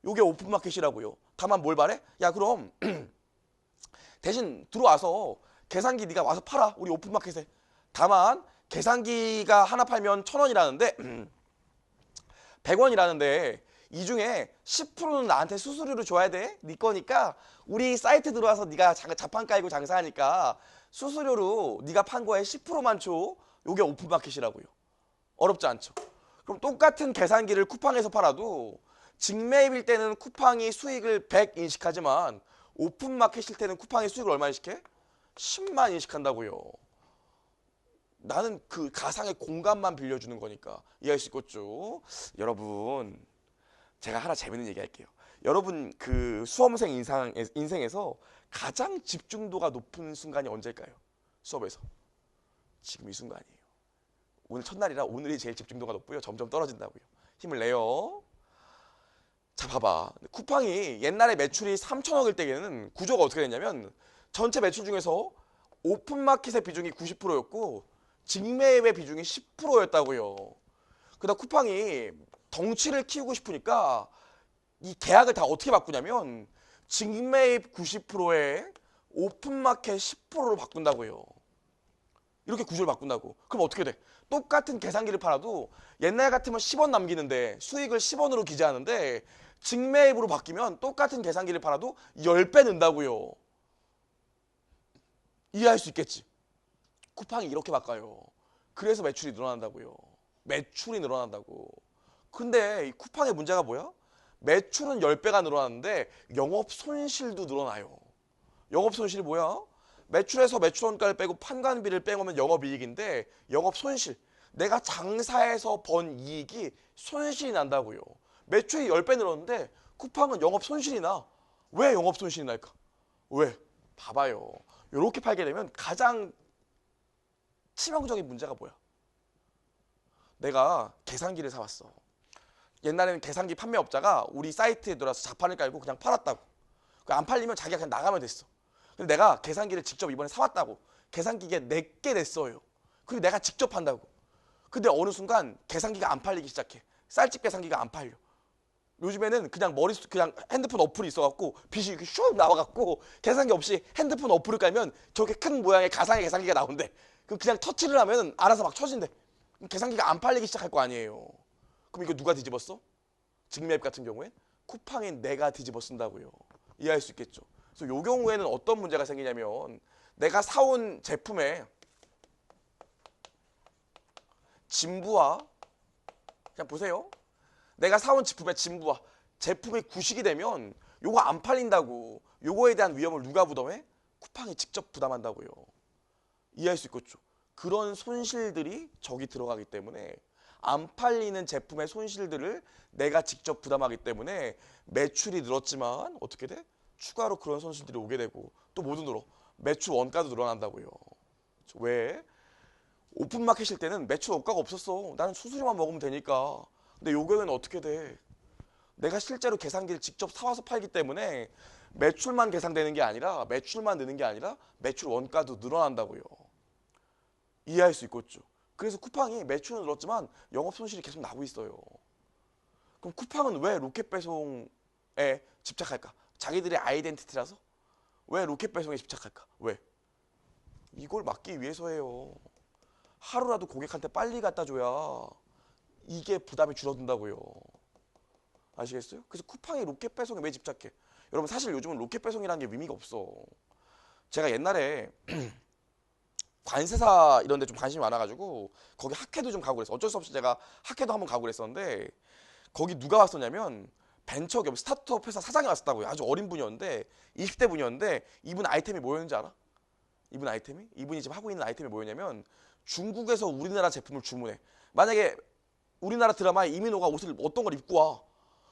이게 오픈마켓이라고요. 다만 뭘 바래? 야, 그럼 대신 들어와서 계산기 네가 와서 팔아. 우리 오픈마켓에. 다만 계산기가 하나 팔면 1,000원이라는데 100원이라는데 이 중에 10%는 나한테 수수료로 줘야 돼. 네 거니까 우리 사이트 들어와서 네가 자판 깔고 장사하니까 수수료로 네가 판 거에 10%만 줘. 요게 오픈마켓이라고요. 어렵지 않죠. 그럼 똑같은 계산기를 쿠팡에서 팔아도 직매입일 때는 쿠팡이 수익을 100 인식하지만 오픈마켓일 때는 쿠팡이 수익을 얼마 인식해? 10만 인식한다고요. 나는 그 가상의 공간만 빌려주는 거니까 이해할 수 있겠죠. 여러분, 제가 하나 재밌는 얘기 할게요. 여러분, 그 수험생 인생에서 가장 집중도가 높은 순간이 언제일까요? 수업에서. 지금 이 순간이에요. 오늘 첫날이라 오늘이 제일 집중도가 높고요. 점점 떨어진다고요. 힘을 내요. 자, 봐봐. 쿠팡이 옛날에 매출이 3천억일 때에는 구조가 어떻게 됐냐면 전체 매출 중에서 오픈마켓의 비중이 90%였고 직매입의 비중이 10%였다고요. 그러다 쿠팡이 덩치를 키우고 싶으니까 이 계약을 다 어떻게 바꾸냐면 직매입 90%에 오픈마켓 10%로 바꾼다고요. 이렇게 구조를 바꾼다고. 그럼 어떻게 돼? 똑같은 계산기를 팔아도 옛날 같으면 10원 남기는데 수익을 10원으로 기재하는데 직매입으로 바뀌면 똑같은 계산기를 팔아도 10배 는다고요. 이해할 수 있겠지? 쿠팡이 이렇게 바꿔요. 그래서 매출이 늘어난다고요. 매출이 늘어난다고. 근데 이 쿠팡의 문제가 뭐야? 매출은 10배가 늘어나는데 영업 손실도 늘어나요. 영업 손실이 뭐야? 매출에서 매출원가를 빼고 판관비를 빼면 영업이익인데 영업 손실. 내가 장사해서 번 이익이 손실이 난다고요. 매출이 10배 늘었는데 쿠팡은 영업 손실이 나. 왜 영업 손실이 날까? 왜? 봐봐요. 이렇게 팔게 되면 가장 치명적인 문제가 뭐야? 내가 계산기를 사왔어. 옛날에는 계산기 판매업자가 우리 사이트에 들어와서 자판을 깔고 그냥 팔았다고. 안 팔리면 자기가 그냥 나가면 됐어. 근데 내가 계산기를 직접 이번에 사왔다고. 계산기가 내게 냈어요. 그리고 내가 직접 한다고. 근데 어느 순간 계산기가 안 팔리기 시작해. 쌀집 계산기가 안 팔려. 요즘에는 그냥 그냥 핸드폰 어플이 있어갖고 빛이 이렇게 슉 나와갖고 계산기 없이 핸드폰 어플을 깔면 저렇게 큰 모양의 가상의 계산기가 나온대. 그냥 터치를 하면 알아서 막 쳐진대. 계산기가 안 팔리기 시작할 거 아니에요. 그럼 이거 누가 뒤집었어? 직매입 같은 경우에 쿠팡인 내가 뒤집어 쓴다고요. 이해할 수 있겠죠. 그래서 이 경우에는 어떤 문제가 생기냐면 내가 사온 제품에 진부와 그냥 보세요. 내가 사온 제품의 진부와 제품이 구식이 되면 요거 안 팔린다고. 요거에 대한 위험을 누가 부담해? 쿠팡이 직접 부담한다고요. 이해할 수 있겠죠. 그런 손실들이 저기 들어가기 때문에 안 팔리는 제품의 손실들을 내가 직접 부담하기 때문에 매출이 늘었지만 어떻게 돼? 추가로 그런 손실들이 오게 되고 또 뭐도 늘어? 매출 원가도 늘어난다고요. 왜? 오픈마켓일 때는 매출 원가가 없었어. 나는 수수료만 먹으면 되니까. 근데 요경우에는 어떻게 돼? 내가 실제로 계산기를 직접 사와서 팔기 때문에 매출만 계산되는 게 아니라 매출만 느는 게 아니라 매출 원가도 늘어난다고요. 이해할 수 있겠죠. 그래서 쿠팡이 매출은 늘었지만 영업 손실이 계속 나고 있어요. 그럼 쿠팡은 왜 로켓 배송에 집착할까? 자기들의 아이덴티티라서? 왜 로켓 배송에 집착할까? 왜? 이걸 막기 위해서예요. 하루라도 고객한테 빨리 갖다 줘야 이게 부담이 줄어든다고요. 아시겠어요? 그래서 쿠팡이 로켓 배송에 왜 집착해? 여러분 사실 요즘은 로켓 배송이라는 게 의미가 없어. 제가 옛날에 관세사 이런 데 좀 관심이 많아가지고 거기 학회도 좀 가고 그랬어. 어쩔 수 없이 제가 학회도 한번 가고 그랬었는데 거기 누가 왔었냐면 벤처기업 스타트업 회사 사장이 왔었다고요. 아주 어린 분이었는데 20대 분이었는데 이분 아이템이 뭐였는지 알아? 이분이 지금 하고 있는 아이템이 뭐였냐면 중국에서 우리나라 제품을 주문해. 만약에 우리나라 드라마에 이민호가 옷을 어떤 걸 입고 와.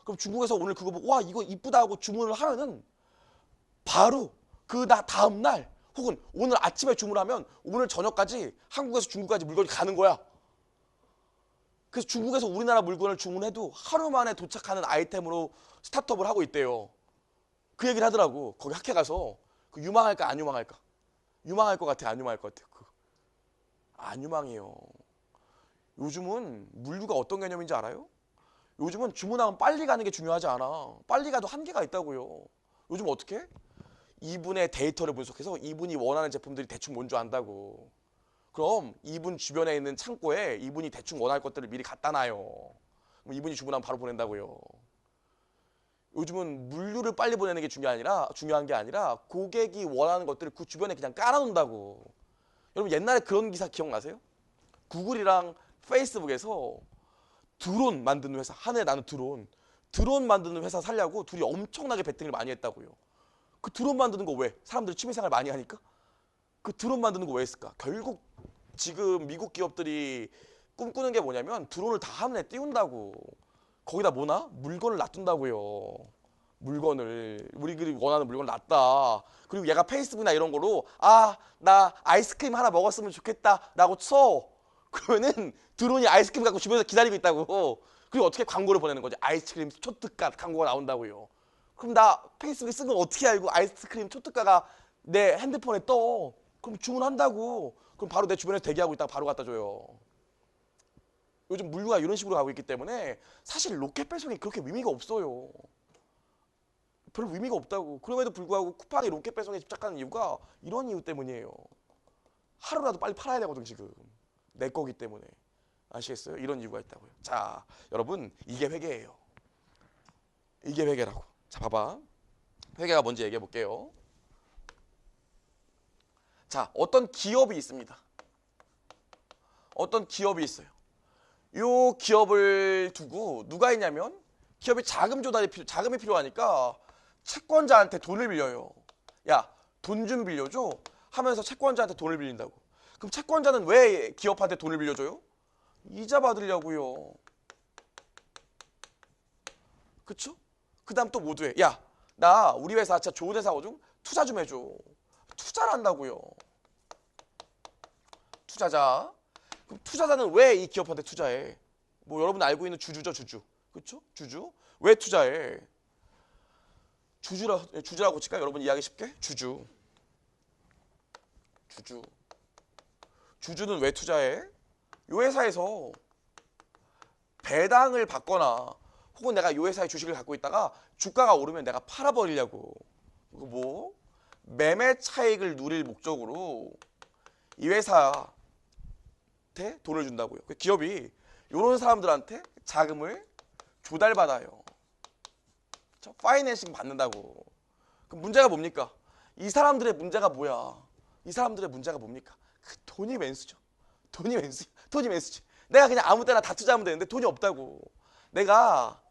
그럼 중국에서 오늘 그거 보고 와 이거 이쁘다 하고 주문을 하면은 바로 그 다음 날 혹은 오늘 아침에 주문하면 오늘 저녁까지 한국에서 중국까지 물건이 가는 거야. 그래서 중국에서 우리나라 물건을 주문해도 하루 만에 도착하는 아이템으로 스타트업을 하고 있대요. 그 얘기를 하더라고. 거기 학회 가서 그 유망할까 안 유망할까? 유망할 것 같아 안 유망할 것 같아? 안 유망해요. 요즘은 물류가 어떤 개념인지 알아요? 요즘은 주문하면 빨리 가는 게 중요하지 않아. 빨리 가도 한계가 있다고요. 요즘 어떻게 해? 이분의 데이터를 분석해서 이분이 원하는 제품들이 대충 뭔 줄 안다고. 그럼 이분 주변에 있는 창고에 이분이 대충 원할 것들을 미리 갖다 놔요. 그럼 이분이 주문하면 바로 보낸다고요. 요즘은 물류를 빨리 보내는 게 중요한 게 아니라 고객이 원하는 것들을 그 주변에 그냥 깔아놓는다고. 여러분 옛날에 그런 기사 기억나세요? 구글이랑 페이스북에서 드론 만드는 회사, 하늘에 나는 드론 만드는 회사 살려고 둘이 엄청나게 베팅을 많이 했다고요. 그 드론 만드는 거 왜? 사람들이 취미생활 많이 하니까? 그 드론 만드는 거 왜 했을까? 결국 지금 미국 기업들이 꿈꾸는 게 뭐냐면 드론을 다 하늘에 띄운다고. 거기다 뭐나? 물건을 놔둔다고요. 물건을. 우리들이 원하는 물건을 놨다. 그리고 얘가 페이스북이나 이런 거로 나 아이스크림 하나 먹었으면 좋겠다 라고 쳐. 그러면은 드론이 아이스크림 갖고 주변에서 기다리고 있다고. 그리고 어떻게 광고를 보내는 거지? 아이스크림 초특가 광고가 나온다고요. 그럼 나 페이스북에 쓴 건 어떻게 알고 아이스크림 초특가가 내 핸드폰에 떠? 그럼 주문한다고. 그럼 바로 내 주변에서 대기하고 있다가 바로 갖다 줘요. 요즘 물류가 이런 식으로 가고 있기 때문에 사실 로켓 배송이 그렇게 의미가 없어요. 별 의미가 없다고. 그럼에도 불구하고 쿠팡이 로켓 배송에 집착하는 이유가 이런 이유 때문이에요. 하루라도 빨리 팔아야 되거든 지금. 내 거기 때문에. 아시겠어요? 이런 이유가 있다고요. 자, 여러분 이게 회계예요. 이게 회계라고. 자, 봐봐. 회계가 뭔지 얘기해 볼게요. 자, 어떤 기업이 있습니다. 어떤 기업이 있어요. 요 기업을 두고 누가 있냐면 기업이 자금이 필요하니까 채권자한테 돈을 빌려요. 야, 돈 좀 빌려줘 하면서 채권자한테 돈을 빌린다고. 그럼 채권자는 왜 기업한테 돈을 빌려줘요? 이자 받으려고요. 그쵸? 그 다음 또 모두해. 야, 나 우리 회사 진짜 좋은 회사거든? 투자 좀 해줘. 투자를 한다고요. 투자자. 그럼 투자자는 왜 이 기업한테 투자해? 뭐 여러분 알고 있는 주주죠, 주주. 그쵸? 주주. 왜 투자해? 주주라고 칠까요? 여러분 이해하기 쉽게? 주주. 주주는 왜 투자해? 요 회사에서 배당을 받거나 혹은 내가 요 회사의 주식을 갖고 있다가 주가가 오르면 내가 팔아버리려고. 그리고 뭐 매매 차익을 누릴 목적으로 이 회사한테 돈을 준다고요. 기업이 이런 사람들한테 자금을 조달받아요. 파이낸싱 받는다고. 그럼 문제가 뭡니까? 이 사람들의 문제가 뭐야? 이 사람들의 문제가 뭡니까? 돈이 맨수죠. 돈이 맨수지. 내가 그냥 아무 때나 다 투자하면 되는데 돈이 없다고. 내가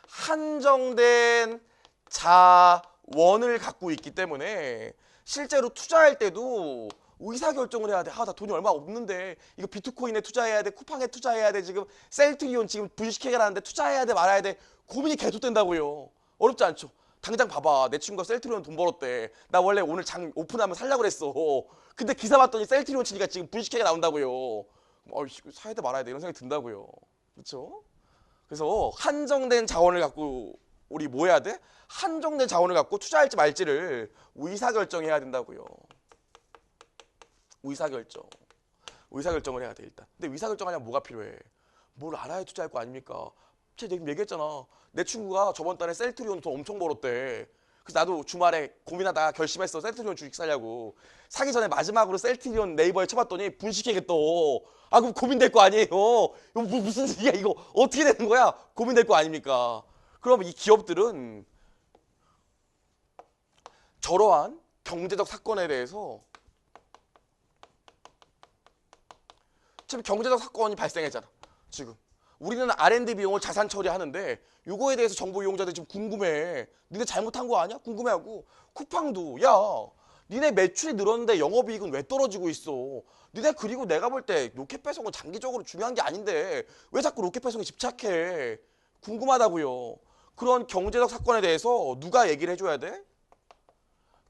한정된 자원을 갖고 있기 때문에 실제로 투자할 때도 의사결정을 해야 돼. 나 돈이 얼마 없는데 이거 비트코인에 투자해야 돼, 쿠팡에 투자해야 돼, 지금 셀트리온 지금 분식회계라는데 투자해야 돼 말아야 돼. 고민이 계속 된다고요. 어렵지 않죠? 당장 봐봐. 내 친구가 셀트리온 돈 벌었대. 나 원래 오늘 장 오픈하면 살려고 그랬어. 근데 기사 봤더니 셀트리온 치니까 지금 분식회계 나온다고요. 사야 돼 말아야 돼 이런 생각이 든다고요. 그렇죠? 그래서 한정된 자원을 갖고 우리 뭐 해야 돼? 한정된 자원을 갖고 투자할지 말지를 의사결정해야 된다고요. 의사결정을 해야 돼 일단. 근데 의사결정하려면 뭐가 필요해? 뭘 알아야 투자할 거 아닙니까? 제가 지금 얘기했잖아. 내 친구가 저번 달에 셀트리온 돈 엄청 벌었대. 그래서 나도 주말에 고민하다가 결심했어. 셀트리온 주식 사려고. 사기 전에 마지막으로 셀트리온 네이버에 쳐봤더니 분식회계 또. 그럼 고민될 거 아니에요. 이거 무슨 일이야 이거. 어떻게 되는 거야? 고민될 거 아닙니까? 그럼 이 기업들은 저러한 경제적 사건에 대해서 지금 경제적 사건이 발생했잖아. 지금 우리는 R&D 비용을 자산 처리하는데 이거에 대해서 정보 이용자들이 지금 궁금해. 니네 잘못한 거 아니야? 궁금해하고. 쿠팡도 야 니네 매출이 늘었는데 영업이익은 왜 떨어지고 있어? 니네 그리고 내가 볼 때 로켓 배송은 장기적으로 중요한 게 아닌데 왜 자꾸 로켓 배송에 집착해? 궁금하다고요. 그런 경제적 사건에 대해서 누가 얘기를 해줘야 돼?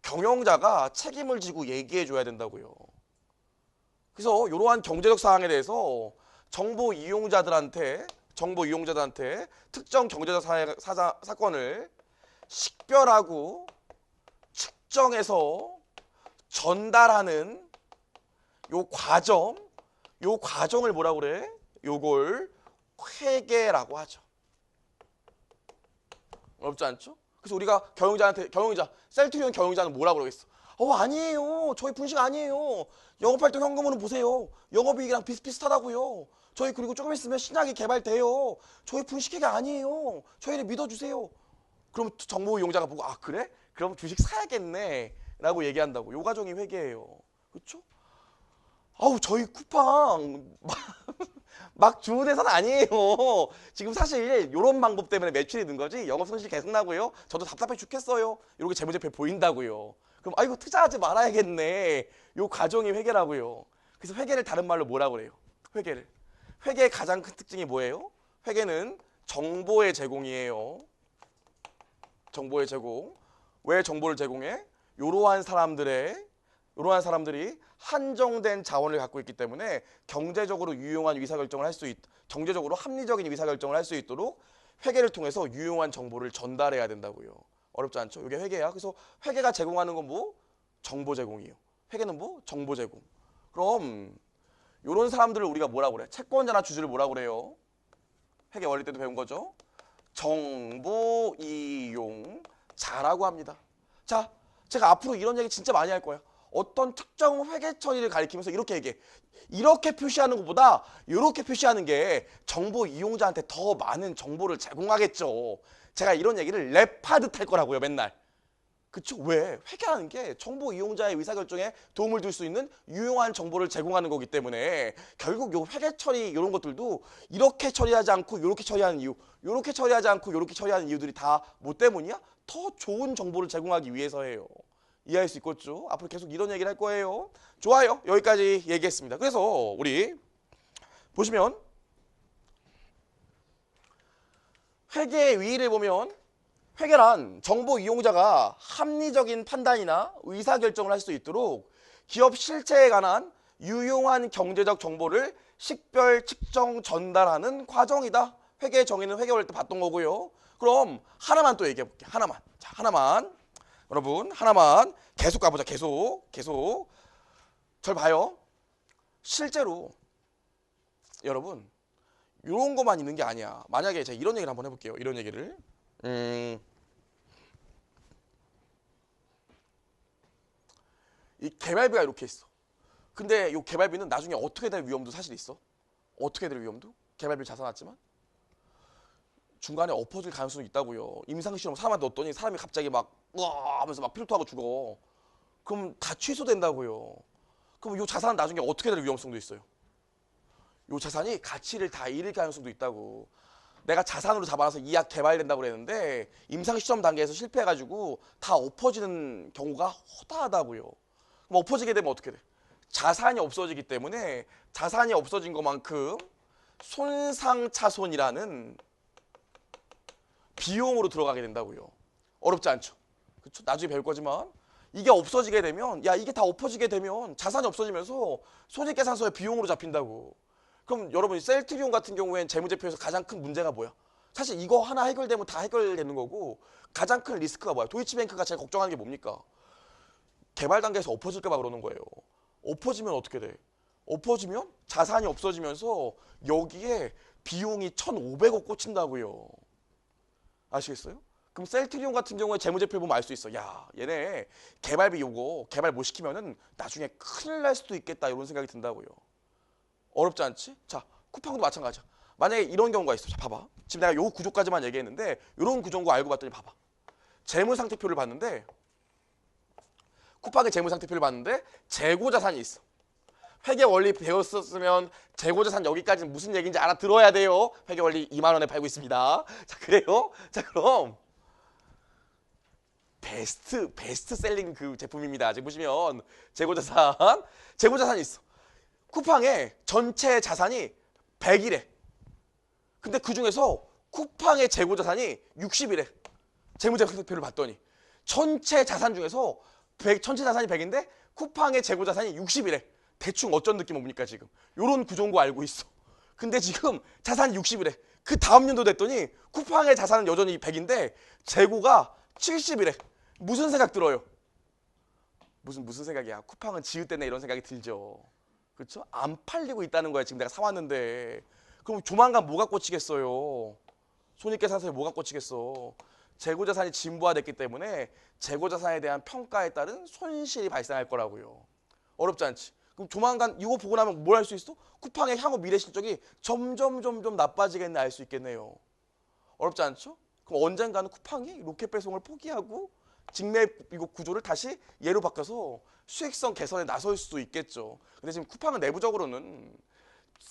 경영자가 책임을 지고 얘기해줘야 된다고요. 그래서 이러한 경제적 사항에 대해서 정보 이용자들한테 특정 경제적 사건을 식별하고 측정해서 전달하는 요 과정을 뭐라고 그래? 요걸 회계라고 하죠. 어렵지 않죠? 그래서 우리가 셀트리온 경영자는 뭐라고 그러겠어? 아니에요. 저희 분식 아니에요. 영업할 때 현금으로 보세요. 영업이익이랑 비슷비슷하다고요. 저희 그리고 조금 있으면 신약이 개발돼요. 저희 분식회계 아니에요. 저희를 믿어주세요. 그럼 정보 이용자가 보고 그래? 그럼 주식 사야겠네 라고 얘기한다고. 요 과정이 회계예요. 그렇죠? 아우 저희 쿠팡 막 주문해서는 아니에요. 지금 사실 이런 방법 때문에 매출이 는 거지 영업 손실 계속 나고요. 저도 답답해 죽겠어요. 이렇게 재무제표 보인다고요. 그럼 아이고 투자하지 말아야겠네. 요 과정이 회계라고요. 그래서 회계를 다른 말로 뭐라 그래요? 회계를. 회계의 가장 큰 특징이 뭐예요? 회계는 정보의 제공이에요. 정보의 제공. 왜 정보를 제공해? 이러한 사람들이 한정된 자원을 갖고 있기 때문에 경제적으로 유용한 의사결정을 할 수 경제적으로 합리적인 의사결정을 할 수 있도록 회계를 통해서 유용한 정보를 전달해야 된다고요. 어렵지 않죠? 이게 회계야. 그래서 회계가 제공하는 건 뭐? 정보 제공이에요. 회계는 뭐? 정보 제공. 그럼 이런 사람들을 우리가 뭐라 그래? 채권자나 주주를 뭐라 그래요? 회계 원리 때도 배운 거죠. 정보 이용자라고 합니다. 자, 제가 앞으로 이런 얘기 진짜 많이 할 거예요. 어떤 특정 회계 처리를 가리키면서 이렇게 얘기해. 이렇게 표시하는 것보다 이렇게 표시하는 게 정보 이용자한테 더 많은 정보를 제공하겠죠. 제가 이런 얘기를 랩하듯 할 거라고요, 맨날. 그쵸? 왜? 회계라는 게 정보 이용자의 의사결정에 도움을 줄 수 있는 유용한 정보를 제공하는 거기 때문에 결국 요 회계 처리 이런 것들도 이렇게 처리하지 않고 이렇게 처리하는 이유, 이렇게 처리하지 않고 이렇게 처리하는 이유들이 다 뭐 때문이야? 더 좋은 정보를 제공하기 위해서예요. 이해할 수 있겠죠? 앞으로 계속 이런 얘기를 할 거예요. 좋아요. 여기까지 얘기했습니다. 그래서 우리 보시면 회계의 위의를 보면 회계란 정보 이용자가 합리적인 판단이나 의사결정을 할 수 있도록 기업 실체에 관한 유용한 경제적 정보를 식별, 측정, 전달하는 과정이다. 회계의 정의는 회계 원리 때 봤던 거고요. 그럼 하나만 또 얘기해 볼게요. 하나만. 자, 하나만. 여러분, 하나만. 계속 가보자. 계속. 절 봐요. 실제로 여러분, 이런 것만 있는 게 아니야. 만약에 제가 이런 얘기를 한번 해볼게요. 이런 얘기를. 이 개발비가 이렇게 있어. 근데 이 개발비는 나중에 어떻게 될 위험도 사실 있어. 어떻게 될 위험도? 개발비 잘 사놨지만 중간에 엎어질 가능성이 있다고요. 임상실험 사람한테 넣었더니 사람이 갑자기 막 우와 하면서 막 필토하고 죽어. 그럼 다 취소된다고요. 그럼 이 자산은 나중에 어떻게 될 위험성도 있어요. 이 자산이 가치를 다 잃을 가능성도 있다고. 내가 자산으로 잡아놔서 이 약 개발된다고 그랬는데 임상시험 단계에서 실패해가지고 다 엎어지는 경우가 허다하다고요. 그럼 엎어지게 되면 어떻게 돼? 자산이 없어지기 때문에 자산이 없어진 것만큼 손상차손이라는 비용으로 들어가게 된다고요. 어렵지 않죠? 그렇죠? 나중에 배울 거지만 이게 없어지게 되면 이게 다 엎어지게 되면 자산이 없어지면서 손익계산서의 비용으로 잡힌다고. 그럼 여러분 셀트리온 같은 경우엔 재무제표에서 가장 큰 문제가 뭐야? 사실 이거 하나 해결되면 다 해결되는 거고 가장 큰 리스크가 뭐야? 도이치뱅크가 제일 걱정하는 게 뭡니까? 개발 단계에서 엎어질까 봐 그러는 거예요. 엎어지면 어떻게 돼? 엎어지면 자산이 없어지면서 여기에 비용이 1,500억 꽂힌다고요. 아시겠어요? 그럼 셀트리온 같은 경우에 재무제표 보면 알 수 있어. 야, 얘네 개발비 요거 개발 못 시키면은 나중에 큰일 날 수도 있겠다 이런 생각이 든다고요. 어렵지 않지? 자, 쿠팡도 마찬가지야. 만약에 이런 경우가 있어. 자, 봐봐. 지금 내가 요 구조까지만 얘기했는데 이런 구조인 거 알고 봤더니 봐봐. 재무상태표를 봤는데 쿠팡의 재무상태표를 봤는데 재고자산이 있어. 회계 원리 배웠었으면 재고자산 여기까지는 무슨 얘기인지 알아들어야 돼요. 회계 원리 2만 원에 팔고 있습니다. 자, 그래요? 자, 그럼 베스트셀링 그 제품입니다. 지금 보시면 재고자산이 있어. 쿠팡의 전체 자산이 100이래. 근데 그 중에서 쿠팡의 재고자산이 60이래. 재무제표를 봤더니 전체 자산 중에서 전체 자산이 100인데 쿠팡의 재고자산이 60이래. 대충 어쩐 느낌 옵니까 지금? 요런 구조인 거 알고 있어. 근데 지금 자산이 60이래. 그 다음 년도 됐더니 쿠팡의 자산은 여전히 100인데 재고가 70이래. 무슨 생각 들어요? 무슨 생각이야? 쿠팡은 지읒대네 이런 생각이 들죠. 그렇죠? 안 팔리고 있다는 거야. 지금 내가 사왔는데. 그럼 조만간 뭐가 꽂히겠어요? 손익계산서에 뭐가 꽂히겠어? 재고자산이 진부화됐기 때문에 재고자산에 대한 평가에 따른 손실이 발생할 거라고요. 어렵지 않지? 그럼 조만간 이거 보고 나면 뭘 할 수 있어? 쿠팡의 향후 미래 실적이 점점 나빠지겠네 알 수 있겠네요. 어렵지 않죠? 그럼 언젠가는 쿠팡이 로켓 배송을 포기하고 직매 비교 구조를 다시 얘로 바꿔서 수익성 개선에 나설 수도 있겠죠. 근데 지금 쿠팡은 내부적으로는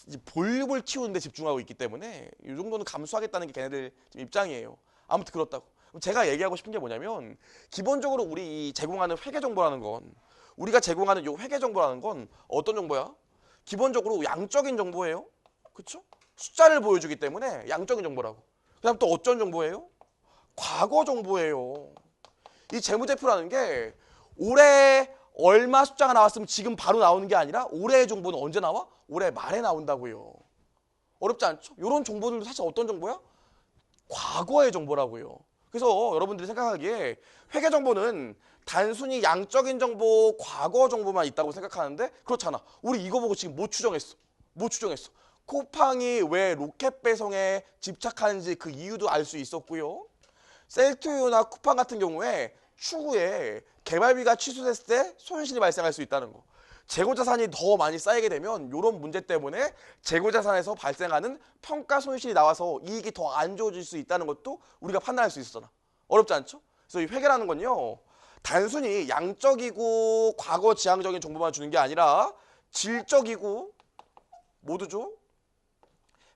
이제 볼륨을 키우는 데 집중하고 있기 때문에 이 정도는 감수하겠다는 게 걔네들 지금 입장이에요. 아무튼 그렇다고. 제가 얘기하고 싶은 게 뭐냐면 기본적으로 우리 이 제공하는 회계 정보라는 건 우리가 제공하는 이 회계 정보라는 건 어떤 정보야? 기본적으로 양적인 정보예요. 그렇죠? 숫자를 보여주기 때문에 양적인 정보라고. 그다음 또 어떤 정보예요? 과거 정보예요. 이 재무제표라는 게 올해 얼마 숫자가 나왔으면 지금 바로 나오는 게 아니라 올해의 정보는 언제 나와? 올해 말에 나온다고요. 어렵지 않죠? 이런 정보들도 사실 어떤 정보야? 과거의 정보라고요. 그래서 여러분들이 생각하기에 회계 정보는 단순히 양적인 정보, 과거 정보만 있다고 생각하는데 그렇잖아. 우리 이거 보고 지금 뭐 추정했어? 뭐 추정했어? 쿠팡이 왜 로켓 배송에 집착하는지 그 이유도 알 수 있었고요. 셀투유나 쿠팡 같은 경우에 추후에 개발비가 취소됐을 때 손실이 발생할 수 있다는 거. 재고자산이 더 많이 쌓이게 되면 이런 문제 때문에 재고자산에서 발생하는 평가 손실이 나와서 이익이 더 안 좋아질 수 있다는 것도 우리가 판단할 수 있었잖아. 어렵지 않죠? 그래서 이 회계라는 건요. 단순히 양적이고 과거 지향적인 정보만 주는 게 아니라 질적이고 모두죠.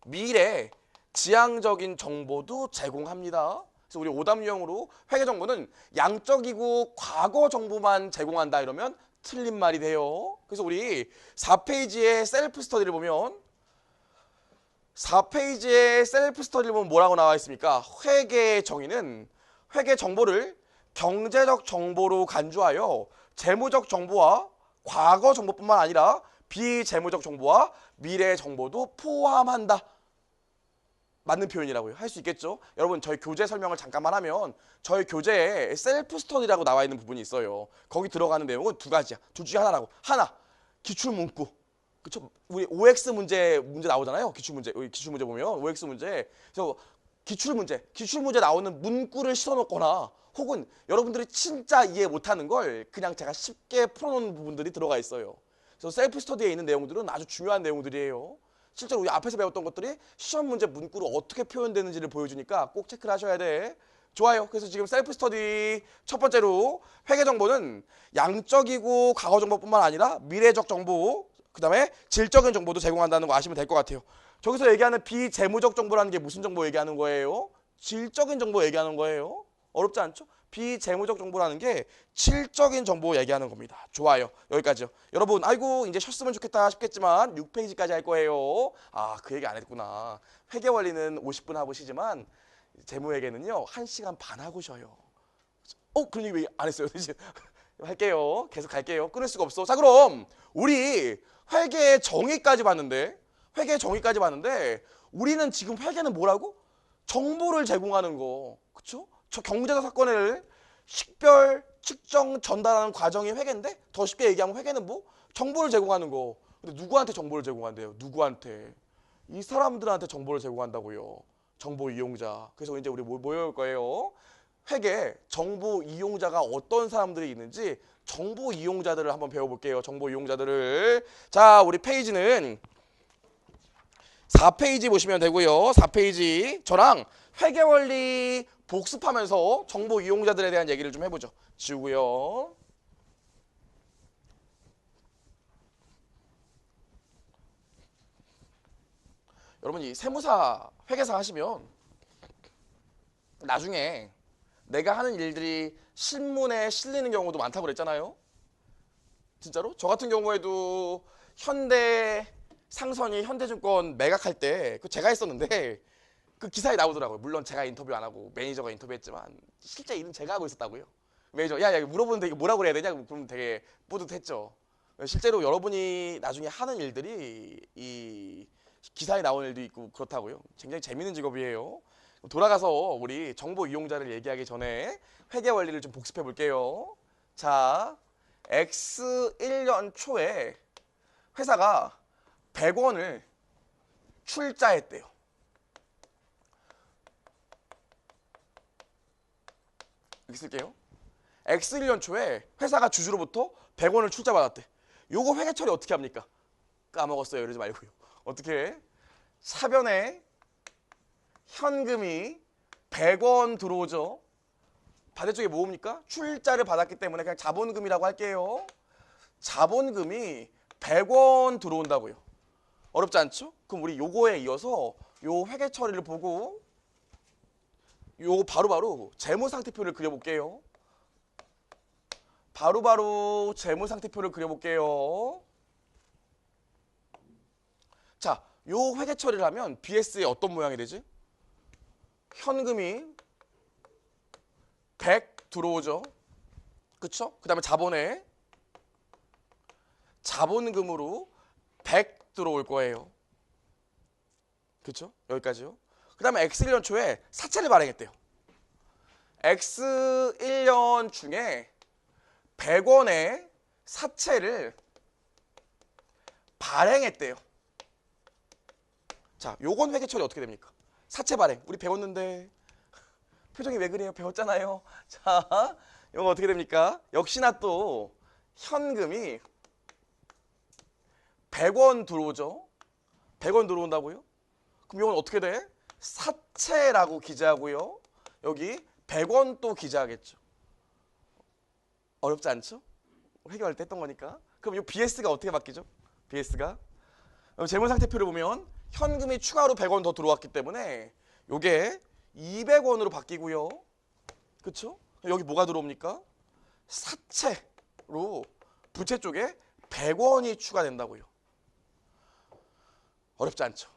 미래 지향적인 정보도 제공합니다. 그래서 우리 오답 유형으로 회계 정보는 양적이고 과거 정보만 제공한다 이러면 틀린 말이 돼요. 그래서 우리 4페이지의 셀프 스터디를 보면 4페이지의 셀프 스터디를 보면 뭐라고 나와 있습니까? 회계의 정의는 회계 정보를 경제적 정보로 간주하여 재무적 정보와 과거 정보뿐만 아니라 비재무적 정보와 미래 정보도 포함한다. 맞는 표현이라고요. 할 수 있겠죠? 여러분 저희 교재 설명을 잠깐만 하면 저희 교재에 셀프 스터디라고 나와 있는 부분이 있어요. 거기 들어가는 내용은 두 가지야. 둘 중에 하나라고. 하나, 기출 문구. 그쵸? 우리 OX 문제 나오잖아요. 기출 문제 보면 OX 문제. 그래서 기출 문제 나오는 문구를 실어놓거나 혹은 여러분들이 진짜 이해 못하는 걸 그냥 제가 쉽게 풀어놓은 부분들이 들어가 있어요. 그래서 셀프 스터디에 있는 내용들은 아주 중요한 내용들이에요. 실제로 우리 앞에서 배웠던 것들이 시험 문제 문구로 어떻게 표현되는지를 보여주니까 꼭 체크를 하셔야 돼. 좋아요. 그래서 지금 셀프 스터디 첫 번째로 회계 정보는 양적이고 과거 정보뿐만 아니라 미래적 정보, 그 다음에 질적인 정보도 제공한다는 거 아시면 될 것 같아요. 저기서 얘기하는 비재무적 정보라는 게 무슨 정보 얘기하는 거예요? 질적인 정보 얘기하는 거예요. 어렵지 않죠? 비재무적 정보라는 게 질적인 정보 얘기하는 겁니다. 좋아요. 여기까지요. 여러분 아이고 이제 쉬었으면 좋겠다 싶겠지만 6페이지까지 할 거예요. 아, 그 얘기 안 했구나. 회계 원리는 50분 하고 쉬지만 재무회계는요 1시간 반 하고 쉬어요. 그런 얘기 왜 안 했어요? 할게요. 계속 갈게요. 끊을 수가 없어. 자, 그럼 우리 회계의 정의까지 봤는데 우리는 지금 회계는 뭐라고? 정보를 제공하는 거. 그쵸? 저 경제적 사건을 식별, 측정, 전달하는 과정이 회계인데 더 쉽게 얘기하면 회계는 뭐? 정보를 제공하는 거. 근데 누구한테 정보를 제공한대요? 누구한테? 이 사람들한테 정보를 제공한다고요. 정보 이용자. 그래서 이제 우리 뭐 배울 거예요? 회계, 정보 이용자가 어떤 사람들이 있는지 정보 이용자들을 한번 배워볼게요. 정보 이용자들을. 자, 우리 페이지는 4페이지 보시면 되고요. 4페이지 저랑 회계 원리 복습하면서 정보 이용자들에 대한 얘기를 좀 해보죠. 지우고요. 여러분 이 세무사, 회계사 하시면 나중에 내가 하는 일들이 신문에 실리는 경우도 많다고 그랬잖아요. 진짜로? 저 같은 경우에도 현대 상선이 현대증권 매각할 때 그 제가 했었는데 그 기사에 나오더라고요. 물론 제가 인터뷰 안 하고 매니저가 인터뷰했지만 실제 일은 제가 하고 있었다고요. 매니저 야 물어보는데 이거 뭐라고 그래야 되냐? 그럼 되게 뿌듯했죠. 실제로 여러분이 나중에 하는 일들이 이 기사에 나온 일도 있고 그렇다고요. 굉장히 재밌는 직업이에요. 돌아가서 우리 정보 이용자를 얘기하기 전에 회계 원리를 좀 복습해 볼게요. 자, X1년 초에 회사가 100원을 출자했대요. 여기 쓸게요. X1년 초에 회사가 주주로부터 100원을 출자받았대. 요거 회계 처리 어떻게 합니까? 까먹었어요. 이러지 말고요. 어떻게 해? 사변에 현금이 100원 들어오죠. 반대쪽에 뭡니까? 출자를 받았기 때문에 그냥 자본금이라고 할게요. 자본금이 100원 들어온다고요. 어렵지 않죠? 그럼 우리 요거에 이어서 요 회계 처리를 보고 요 바로바로 재무상태표를 그려볼게요. 바로바로 재무상태표를 그려볼게요. 자, 요 회계 처리를 하면 BS의 어떤 모양이 되지? 현금이 100 들어오죠. 그쵸? 그 다음에 자본금으로 100 들어올 거예요. 그쵸? 여기까지요. 그 다음에 X1년 초에 사채를 발행했대요. X1년 중에 100원의 사채를 발행했대요. 자, 요건 회계 처리 어떻게 됩니까? 사채 발행. 우리 배웠는데 표정이 왜 그래요? 배웠잖아요. 자, 이거 어떻게 됩니까? 역시나 또 현금이 100원 들어오죠. 100원 들어온다고요? 그럼 이건 어떻게 돼? 사채라고 기재하고요. 여기 100원 또 기재하겠죠. 어렵지 않죠? 회계할 때 했던 거니까. 그럼 이 BS가 어떻게 바뀌죠? BS가 재무상태표를 보면 현금이 추가로 100원 더 들어왔기 때문에 요게 200원으로 바뀌고요. 그쵸? 여기 뭐가 들어옵니까? 사채로 부채 쪽에 100원이 추가된다고요. 어렵지 않죠?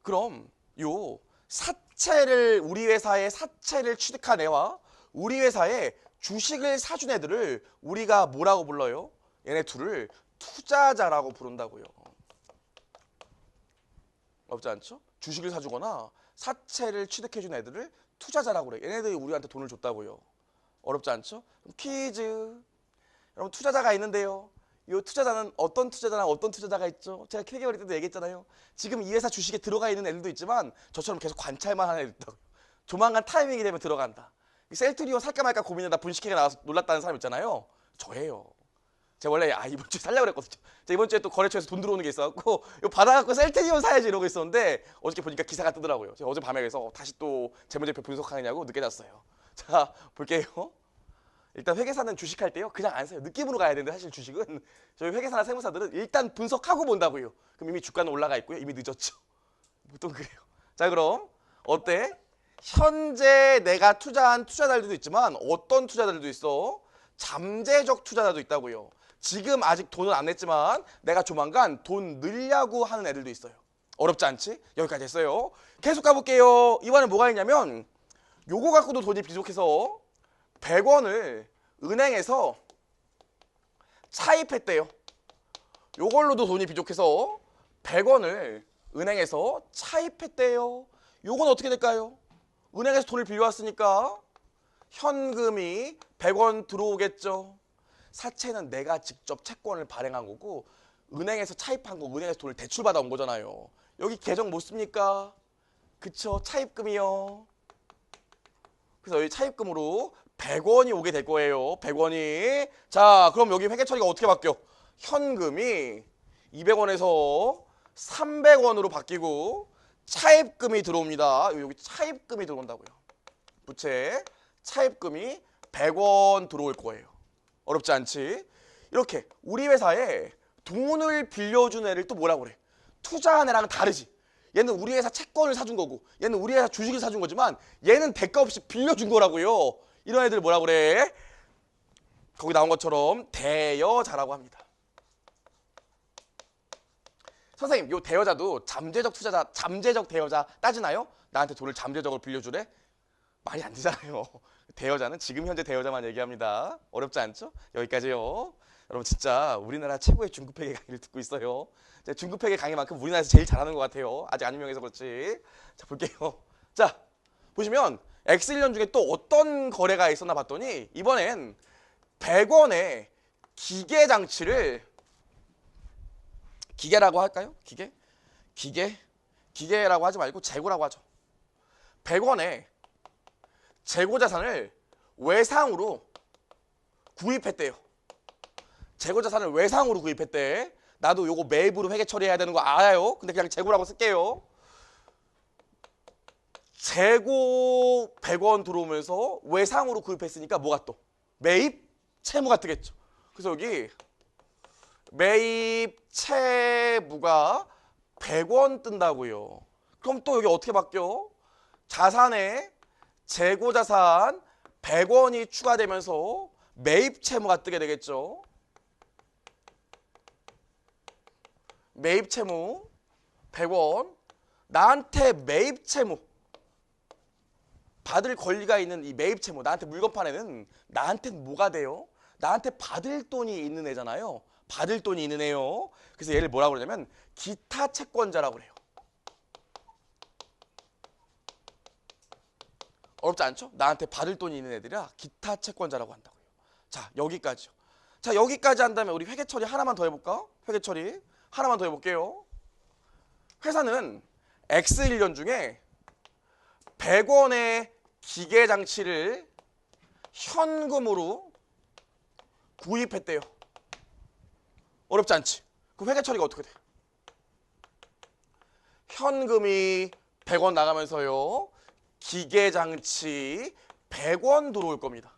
그럼 요 사채를 우리 회사의 사채를 취득한 애와 우리 회사의 주식을 사준 애들을 우리가 뭐라고 불러요? 얘네 둘을 투자자라고 부른다고요. 어렵지 않죠? 주식을 사주거나 사채를 취득해준 애들을 투자자라고 그래. 얘네들이 우리한테 돈을 줬다고요. 어렵지 않죠? 퀴즈. 여러분 투자자가 있는데요. 이 투자자는 어떤 투자자랑 어떤 투자자가 있죠? 제가 캐리어리 때도 얘기했잖아요. 지금 이 회사 주식에 들어가 있는 애들도 있지만 저처럼 계속 관찰만 하는 애들 있다고요. 조만간 타이밍이 되면 들어간다. 셀트리온 살까 말까 고민하다 분식회가 나와서 놀랐다는 사람 있잖아요. 저예요. 제가 원래 이번 주에 살려고 그랬거든요. 제가 이번 주에 또 거래처에서 돈 들어오는 게 있어갖고 이거 받아갖고 셀트리온 사야지 이러고 있었는데 어저께 보니까 기사가 뜨더라고요. 제가 어젯밤에 그래서 다시 또 재무제표 분석하느냐고 늦게 잤어요. 자, 볼게요. 일단 회계사는 주식할 때요 그냥 안 사요. 느낌으로 가야 되는데 사실 주식은 저희 회계사나 세무사들은 일단 분석하고 본다고요. 그럼 이미 주가는 올라가 있고요. 이미 늦었죠. 보통 그래요. 자, 그럼 어때? 현재 내가 투자한 투자자들도 있지만 어떤 투자자들도 있어? 잠재적 투자자도 있다고요. 지금 아직 돈은 안 냈지만 내가 조만간 돈 늘려고 하는 애들도 있어요. 어렵지 않지? 여기까지 했어요. 계속 가볼게요. 이번에 뭐가 있냐면 요거 갖고도 돈이 부족해서 100원을 은행에서 차입했대요. 요걸로도 돈이 부족해서 100원을 은행에서 차입했대요. 요건 어떻게 될까요? 은행에서 돈을 빌려왔으니까 현금이 100원 들어오겠죠. 사채는 내가 직접 채권을 발행한 거고 은행에서 차입한 거, 은행에서 돈을 대출받아 온 거잖아요. 여기 계정 못 씁니까? 그쵸? 차입금이요. 그래서 여기 차입금으로 100원이 오게 될 거예요. 100원이. 자, 그럼 여기 회계 처리가 어떻게 바뀌어? 현금이 200원에서 300원으로 바뀌고 차입금이 들어옵니다. 여기 차입금이 들어온다고요. 부채 차입금이 100원 들어올 거예요. 어렵지 않지? 이렇게 우리 회사에 돈을 빌려준 애를 또 뭐라고 그래? 투자한 애랑은 다르지. 얘는 우리 회사 채권을 사준 거고 얘는 우리 회사 주식을 사준 거지만 얘는 대가 없이 빌려준 거라고요. 이런 애들 뭐라고 그래? 거기 나온 것처럼 대여자라고 합니다. 선생님, 요 대여자도 잠재적 투자자, 잠재적 대여자 따지나요? 나한테 돈을 잠재적으로 빌려주래? 말이 안 되잖아요. 대여자는 지금 현재 대여자만 얘기합니다. 어렵지 않죠? 여기까지요. 여러분 진짜 우리나라 최고의 중급회계 강의를 듣고 있어요. 중급회계 강의만큼 우리나라에서 제일 잘하는 것 같아요. 아직 안 유명해서 그렇지. 자, 볼게요. 자, 보시면 X1년 중에 또 어떤 거래가 있었나 봤더니 이번엔 100원의 기계장치를 기계라고 할까요? 기계라고 하지 말고 재고라고 하죠. 100원에 재고자산을 외상으로 구입했대요. 재고자산을 외상으로 구입했대. 나도 요거 매입으로 회계 처리해야 되는 거 알아요. 근데 그냥 재고라고 쓸게요. 재고 100원 들어오면서 외상으로 구입했으니까 뭐가 또? 매입 채무가 뜨겠죠. 그래서 여기 매입 채무가 100원 뜬다고요. 그럼 또 여기 어떻게 바뀌어? 자산에 재고자산 100원이 추가되면서 매입 채무가 뜨게 되겠죠. 매입 채무 100원. 나한테 매입 채무 받을 권리가 있는 이 매입 채무, 나한테 물건 파내는 나한테는 뭐가 돼요? 나한테 받을 돈이 있는 애잖아요. 받을 돈이 있는 애요. 그래서 얘를 뭐라고 그러냐면 기타 채권자라고 그래요. 어렵지 않죠? 나한테 받을 돈이 있는 애들이라 기타 채권자라고 한다고요. 자, 여기까지요. 자, 여기까지 한다면 우리 회계 처리 하나만 더 해볼까? 회계 처리 하나만 더 해볼게요. 회사는 X1년 중에 100원의 기계장치를 현금으로 구입했대요. 어렵지 않지? 그 회계 처리가 어떻게 돼? 현금이 100원 나가면서요. 기계장치 100원 들어올 겁니다.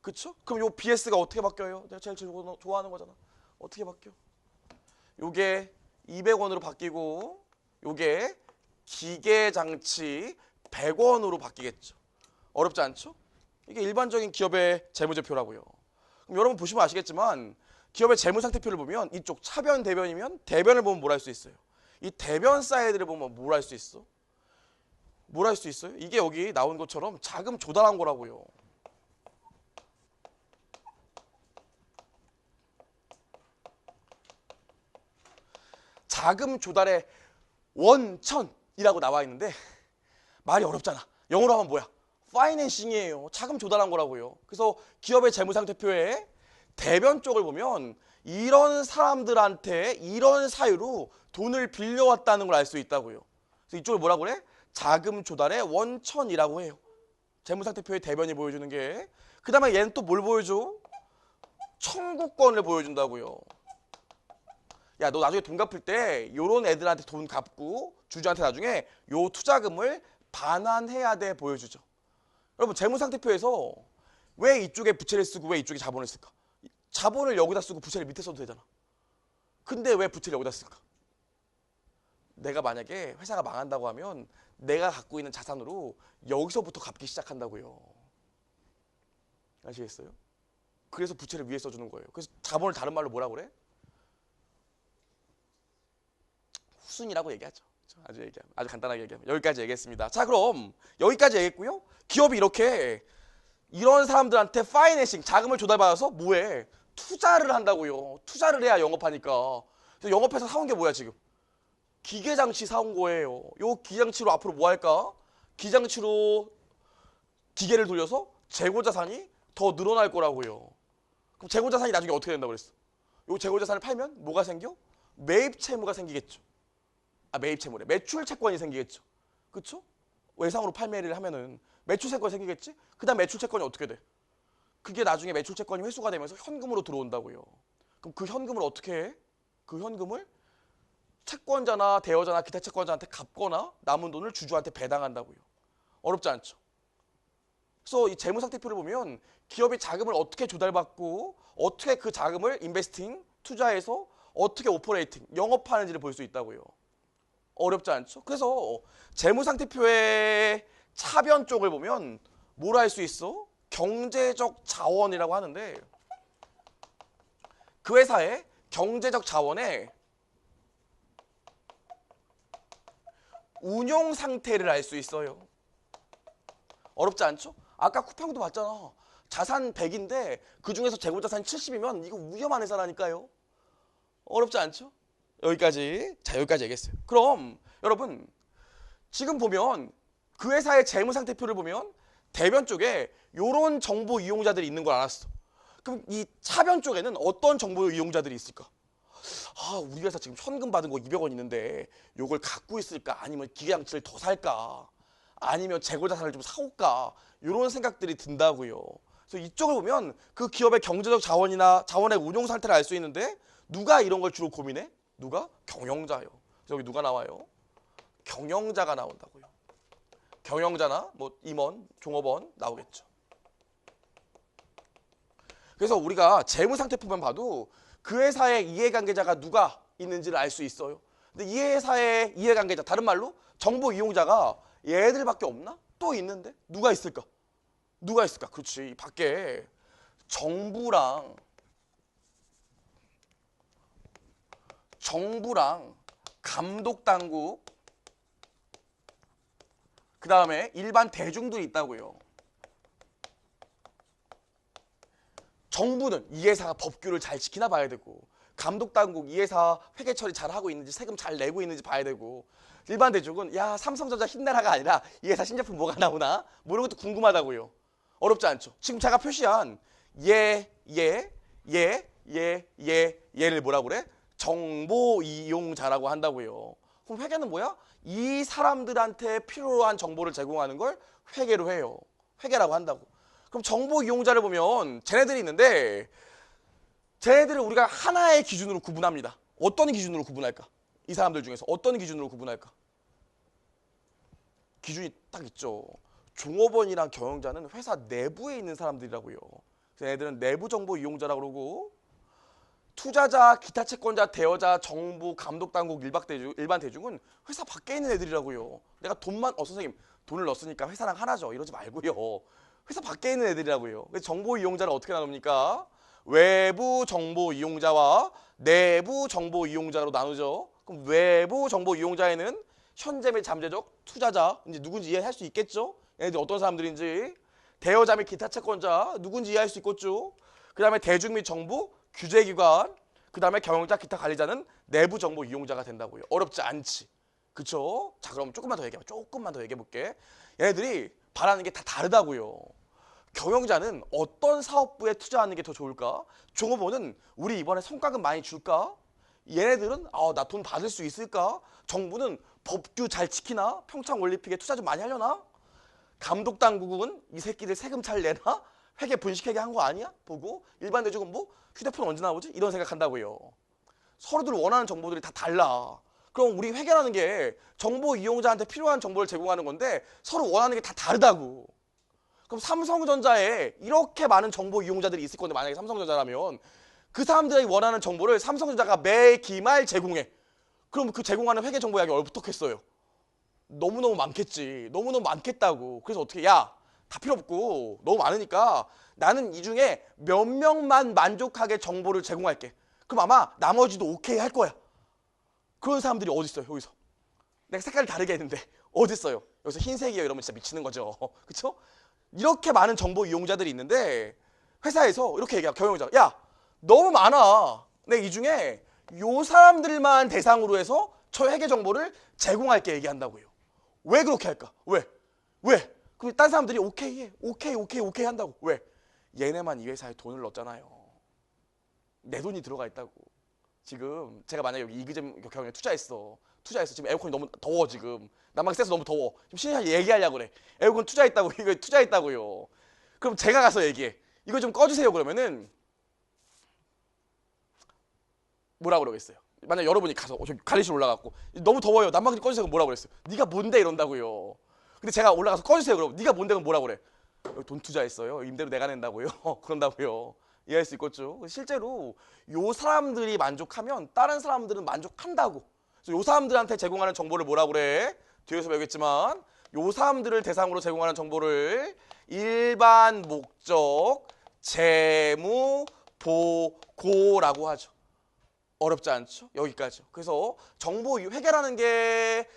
그쵸? 그럼 요 BS가 어떻게 바뀌어요? 내가 제일 좋아하는 거잖아. 어떻게 바뀌어? 요게 200원으로 바뀌고 요게 기계장치 100원으로 바뀌겠죠. 어렵지 않죠? 이게 일반적인 기업의 재무제표라고요. 그럼 여러분 보시면 아시겠지만 기업의 재무상태표를 보면 이쪽 차변, 대변이면 대변을 보면 뭘 할 수 있어요? 이 대변 사이드를 보면 뭘 할 수 있어? 뭘 할 수 있어요? 이게 여기 나온 것처럼 자금 조달한 거라고요. 자금 조달의 원천이라고 나와 있는데 말이 어렵잖아. 영어로 하면 뭐야? 파이낸싱이에요. 자금 조달한 거라고요. 그래서 기업의 재무상태표에 대변 쪽을 보면 이런 사람들한테 이런 사유로 돈을 빌려왔다는 걸 알 수 있다고요. 그래서 이쪽을 뭐라고 그래? 자금 조달의 원천이라고 해요. 재무상태표의 대변이 보여주는 게. 그 다음에 얘는 또 뭘 보여줘? 청구권을 보여준다고요. 야, 너 나중에 돈 갚을 때 요런 애들한테 돈 갚고 주주한테 나중에 요 투자금을 반환해야 돼 보여주죠. 여러분 재무상태표에서 왜 이쪽에 부채를 쓰고 왜 이쪽에 자본을 쓸까? 자본을 여기다 쓰고 부채를 밑에 써도 되잖아. 근데 왜 부채를 여기다 쓸까? 내가 만약에 회사가 망한다고 하면 내가 갖고 있는 자산으로 여기서부터 갚기 시작한다고요. 아시겠어요? 그래서 부채를 위에 써주는 거예요. 그래서 자본을 다른 말로 뭐라고 그래? 후순이라고 얘기하죠. 아주 간단하게 얘기하면 여기까지 얘기했습니다. 자, 그럼 여기까지 얘기했고요. 기업이 이렇게 이런 사람들한테 파이낸싱, 자금을 조달받아서 뭐해? 투자를 한다고요. 투자를 해야 영업하니까. 그래서 영업해서 사온 게 뭐야 지금? 기계장치 사온 거예요. 요 기계장치로 앞으로 뭐 할까? 기계장치로 기계를 돌려서 재고자산이 더 늘어날 거라고요. 그럼 재고자산이 나중에 어떻게 된다고 그랬어? 요 재고자산을 팔면 뭐가 생겨? 매입 채무가 생기겠죠. 아, 매입 채무래. 매출 채권이 생기겠죠. 그쵸? 외상으로 판매를 하면은 매출 채권이 생기겠지? 그 다음 매출 채권이 어떻게 돼? 그게 나중에 매출 채권이 회수가 되면서 현금으로 들어온다고요. 그럼 그 현금을 어떻게 해? 그 현금을 채권자나 대여자나 기타 채권자한테 갚거나 남은 돈을 주주한테 배당한다고요. 어렵지 않죠? 그래서 이 재무상태표를 보면 기업이 자금을 어떻게 조달받고 어떻게 그 자금을 인베스팅, 투자해서 어떻게 오퍼레이팅, 영업하는지를 볼 수 있다고요. 어렵지 않죠? 그래서 재무상태표의 차변 쪽을 보면 뭘 할 수 있어? 경제적 자원이라고 하는데 그 회사의 경제적 자원의 운용 상태를 알 수 있어요. 어렵지 않죠? 아까 쿠팡도 봤잖아. 자산 100인데 그중에서 재고자산이 70이면 이거 위험한 회사라니까요. 어렵지 않죠? 여기까지. 자, 여기까지 얘기했어요. 그럼 여러분 지금 보면 그 회사의 재무상태표를 보면 대변 쪽에 이런 정보 이용자들이 있는 걸 알았어. 그럼 이 차변 쪽에는 어떤 정보 이용자들이 있을까? 아, 우리 회사 지금 현금 받은 거 200원 있는데 이걸 갖고 있을까? 아니면 기계장치를 더 살까? 아니면 재고자산을 좀 사올까? 이런 생각들이 든다고요. 그래서 이쪽을 보면 그 기업의 경제적 자원이나 자원의 운용 상태를 알 수 있는데 누가 이런 걸 주로 고민해? 누가? 경영자예요. 그래서 여기 누가 나와요? 경영자가 나온다고요. 경영자나 뭐 임원, 종업원 나오겠죠. 그래서 우리가 재무상태표만 봐도 그 회사에 이해관계자가 누가 있는지를 알 수 있어요. 근데 이 회사의 이해관계자, 다른 말로 정보 이용자가 얘들밖에 없나? 또 있는데 누가 있을까? 누가 있을까? 그렇지, 밖에 정부랑 감독당국, 그 다음에 일반 대중들이 있다고요. 정부는 이 회사가 법규를 잘 지키나 봐야 되고, 감독당국 이 회사 회계 처리 잘하고 있는지, 세금 잘 내고 있는지 봐야 되고, 일반 대중은 야 삼성전자 힘내라가 아니라 이 회사 신제품 뭐가 나오나 뭐 이런 것도 궁금하다고요. 어렵지 않죠. 지금 제가 표시한 얘를 뭐라고 그래? 정보 이용자라고 한다고요. 그럼 회계는 뭐야? 이 사람들한테 필요한 정보를 제공하는 걸 회계로 해요. 회계라고 한다고. 그럼 정보 이용자를 보면 쟤네들이 있는데, 쟤네들을 우리가 하나의 기준으로 구분합니다. 어떤 기준으로 구분할까? 이 사람들 중에서 어떤 기준으로 구분할까? 기준이 딱 있죠. 종업원이랑 경영자는 회사 내부에 있는 사람들이라고요. 그래서 얘들은 내부 정보 이용자라고 그러고, 투자자, 기타 채권자, 대여자, 정부, 감독당국, 일반 대중은 회사 밖에 있는 애들이라고요. 내가 선생님 돈을 넣었으니까 회사랑 하나죠. 이러지 말고요. 회사 밖에 있는 애들이라고요. 그래서 정보 이용자를 어떻게 나눕니까? 외부 정보 이용자와 내부 정보 이용자로 나누죠. 그럼 외부 정보 이용자에는 현재 및 잠재적 투자자, 이제 누군지 이해할 수 있겠죠? 얘네들이 어떤 사람들인지. 대여자 및 기타 채권자, 누군지 이해할 수 있겠죠? 그 다음에 대중 및 정부, 규제기관, 그 다음에 경영자, 기타 관리자는 내부 정보 이용자가 된다고요. 어렵지 않지. 그쵸? 자, 그럼 조금만 더 얘기해볼게. 얘네들이 바라는 게 다 다르다고요. 경영자는 어떤 사업부에 투자하는 게 더 좋을까? 종업원은 우리 이번에 성과금 많이 줄까? 얘네들은 나 돈 받을 수 있을까? 정부는 법규 잘 지키나? 평창 올림픽에 투자 좀 많이 하려나? 감독당국은 이 새끼들 세금 잘 내나? 회계 분식회계 한 거 아니야? 보고 일반 대중은 뭐 휴대폰 언제 나오지? 이런 생각한다고요. 서로들 원하는 정보들이 다 달라. 그럼 우리 회계라는 게 정보 이용자한테 필요한 정보를 제공하는 건데 서로 원하는 게 다 다르다고. 그럼 삼성전자에 이렇게 많은 정보 이용자들이 있을 건데, 만약에 삼성전자라면 그 사람들이 원하는 정보를 삼성전자가 매 기말 제공해. 그럼 그 제공하는 회계 정보 양이 어떻겠어요? 너무너무 많겠지. 너무너무 많겠다고. 그래서 어떻게, 야, 다 필요 없고 너무 많으니까 나는 이 중에 몇 명만 만족하게 정보를 제공할게. 그럼 아마 나머지도 오케이 할 거야. 그런 사람들이 어디 있어요? 여기서 내가 색깔을 다르게 했는데 어디 있어요? 여기서 흰색이에요 이러면 진짜 미치는 거죠. 그렇죠? 이렇게 많은 정보 이용자들이 있는데 회사에서 이렇게 얘기해요. 경영자가, 야, 너무 많아. 내가 이 중에 요 사람들만 대상으로 해서 저 회계 정보를 제공할게 얘기한다고요. 왜 그렇게 할까? 왜? 그럼 딴 사람들이 오케이 해. 오케이 한다고. 왜? 얘네만 이 회사에 돈을 넣었잖아요. 내 돈이 들어가 있다고. 지금 제가 만약에 여기 이그잼 경영에 투자했어. 지금 에어컨이 너무 더워. 지금 난방기 세서 너무 더워. 지금 신이 얘기하려고 그래. 에어컨 투자했다고. 이거 투자했다고요. 그럼 제가 가서 얘기해. 이거 좀 꺼주세요. 그러면은 뭐라 그러겠어요? 만약 여러분이 가서 저기 관리실 올라갔고 너무 더워요. 난방기 꺼주세요. 그럼 뭐라 그랬어요? 네가 뭔데 이런다고요. 근데 제가 올라가서 꺼주세요. 그럼 네가 뭔데 그럼 뭐라 그래? 돈 투자했어요. 임대료 내가 낸다고요. 그런다고요. 이해할 수 있겠죠. 실제로 요 사람들이 만족하면 다른 사람들은 만족한다고. 그래서 요 사람들한테 제공하는 정보를 뭐라 그래? 뒤에서 배우겠지만 요 사람들을 대상으로 제공하는 정보를 일반 목적 재무 보고라고 하죠. 어렵지 않죠? 여기까지. 그래서 정보 회계라는 게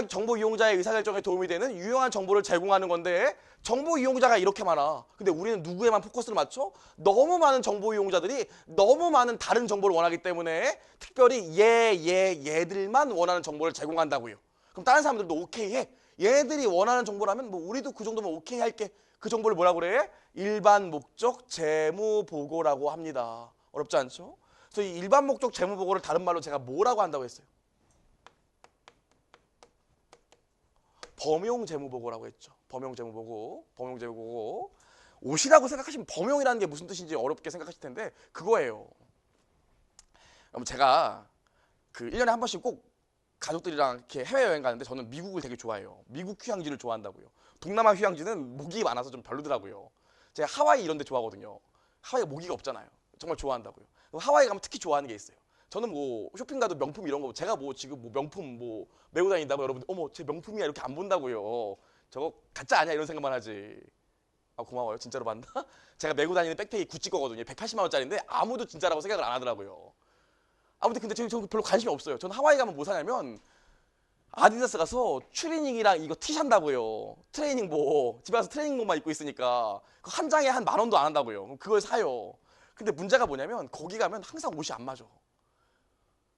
정보 이용자의 의사결정에 도움이 되는 유용한 정보를 제공하는 건데, 정보 이용자가 이렇게 많아. 근데 우리는 누구에만 포커스를 맞춰? 너무 많은 정보 이용자들이 너무 많은 다른 정보를 원하기 때문에 특별히 얘들만 원하는 정보를 제공한다고요. 그럼 다른 사람들도 오케이 해. 얘들이 원하는 정보라면 뭐 우리도 그 정도면 오케이 할게. 그 정보를 뭐라고 그래? 일반 목적 재무 보고라고 합니다. 어렵지 않죠? 그래서 이 일반 목적 재무 보고를 다른 말로 제가 뭐라고 한다고 했어요? 범용 재무 보고라고 했죠. 범용 재무 보고. 옷이라고 생각하시면 범용이라는 게 무슨 뜻인지 어렵게 생각하실 텐데 그거예요. 그럼 제가 그 1년에 한 번씩 꼭 가족들이랑 이렇게 해외여행 가는데 저는 미국을 되게 좋아해요. 미국 휴양지를 좋아한다고요. 동남아 휴양지는 모기 많아서 좀 별로더라고요. 제가 하와이 이런 데 좋아하거든요. 하와이가 모기가 없잖아요. 정말 좋아한다고요. 하와이 가면 특히 좋아하는 게 있어요. 저는 뭐 쇼핑 가도 명품 이런 거 제가 뭐 지금 뭐 명품 뭐 메고 다닌다고 여러분들 어머 제 명품이야 이렇게 안 본다고요. 저거 가짜 아니야 이런 생각만 하지. 아 고마워요. 진짜로 봤나? 제가 메고 다니는 백팩이 구찌 거거든요. 180만 원짜리인데 아무도 진짜라고 생각을 안 하더라고요. 아무튼 근데 저는 별로 관심이 없어요. 저는 하와이 가면 뭐 사냐면 아디다스 가서 추리닝이랑 이거 티 산다고요. 트레이닝 복. 집에 가서 트레이닝복만 입고 있으니까 한 장에 한 10,000원도 안 한다고요. 그럼 그걸 사요. 근데 문제가 뭐냐면 거기 가면 항상 옷이 안 맞아.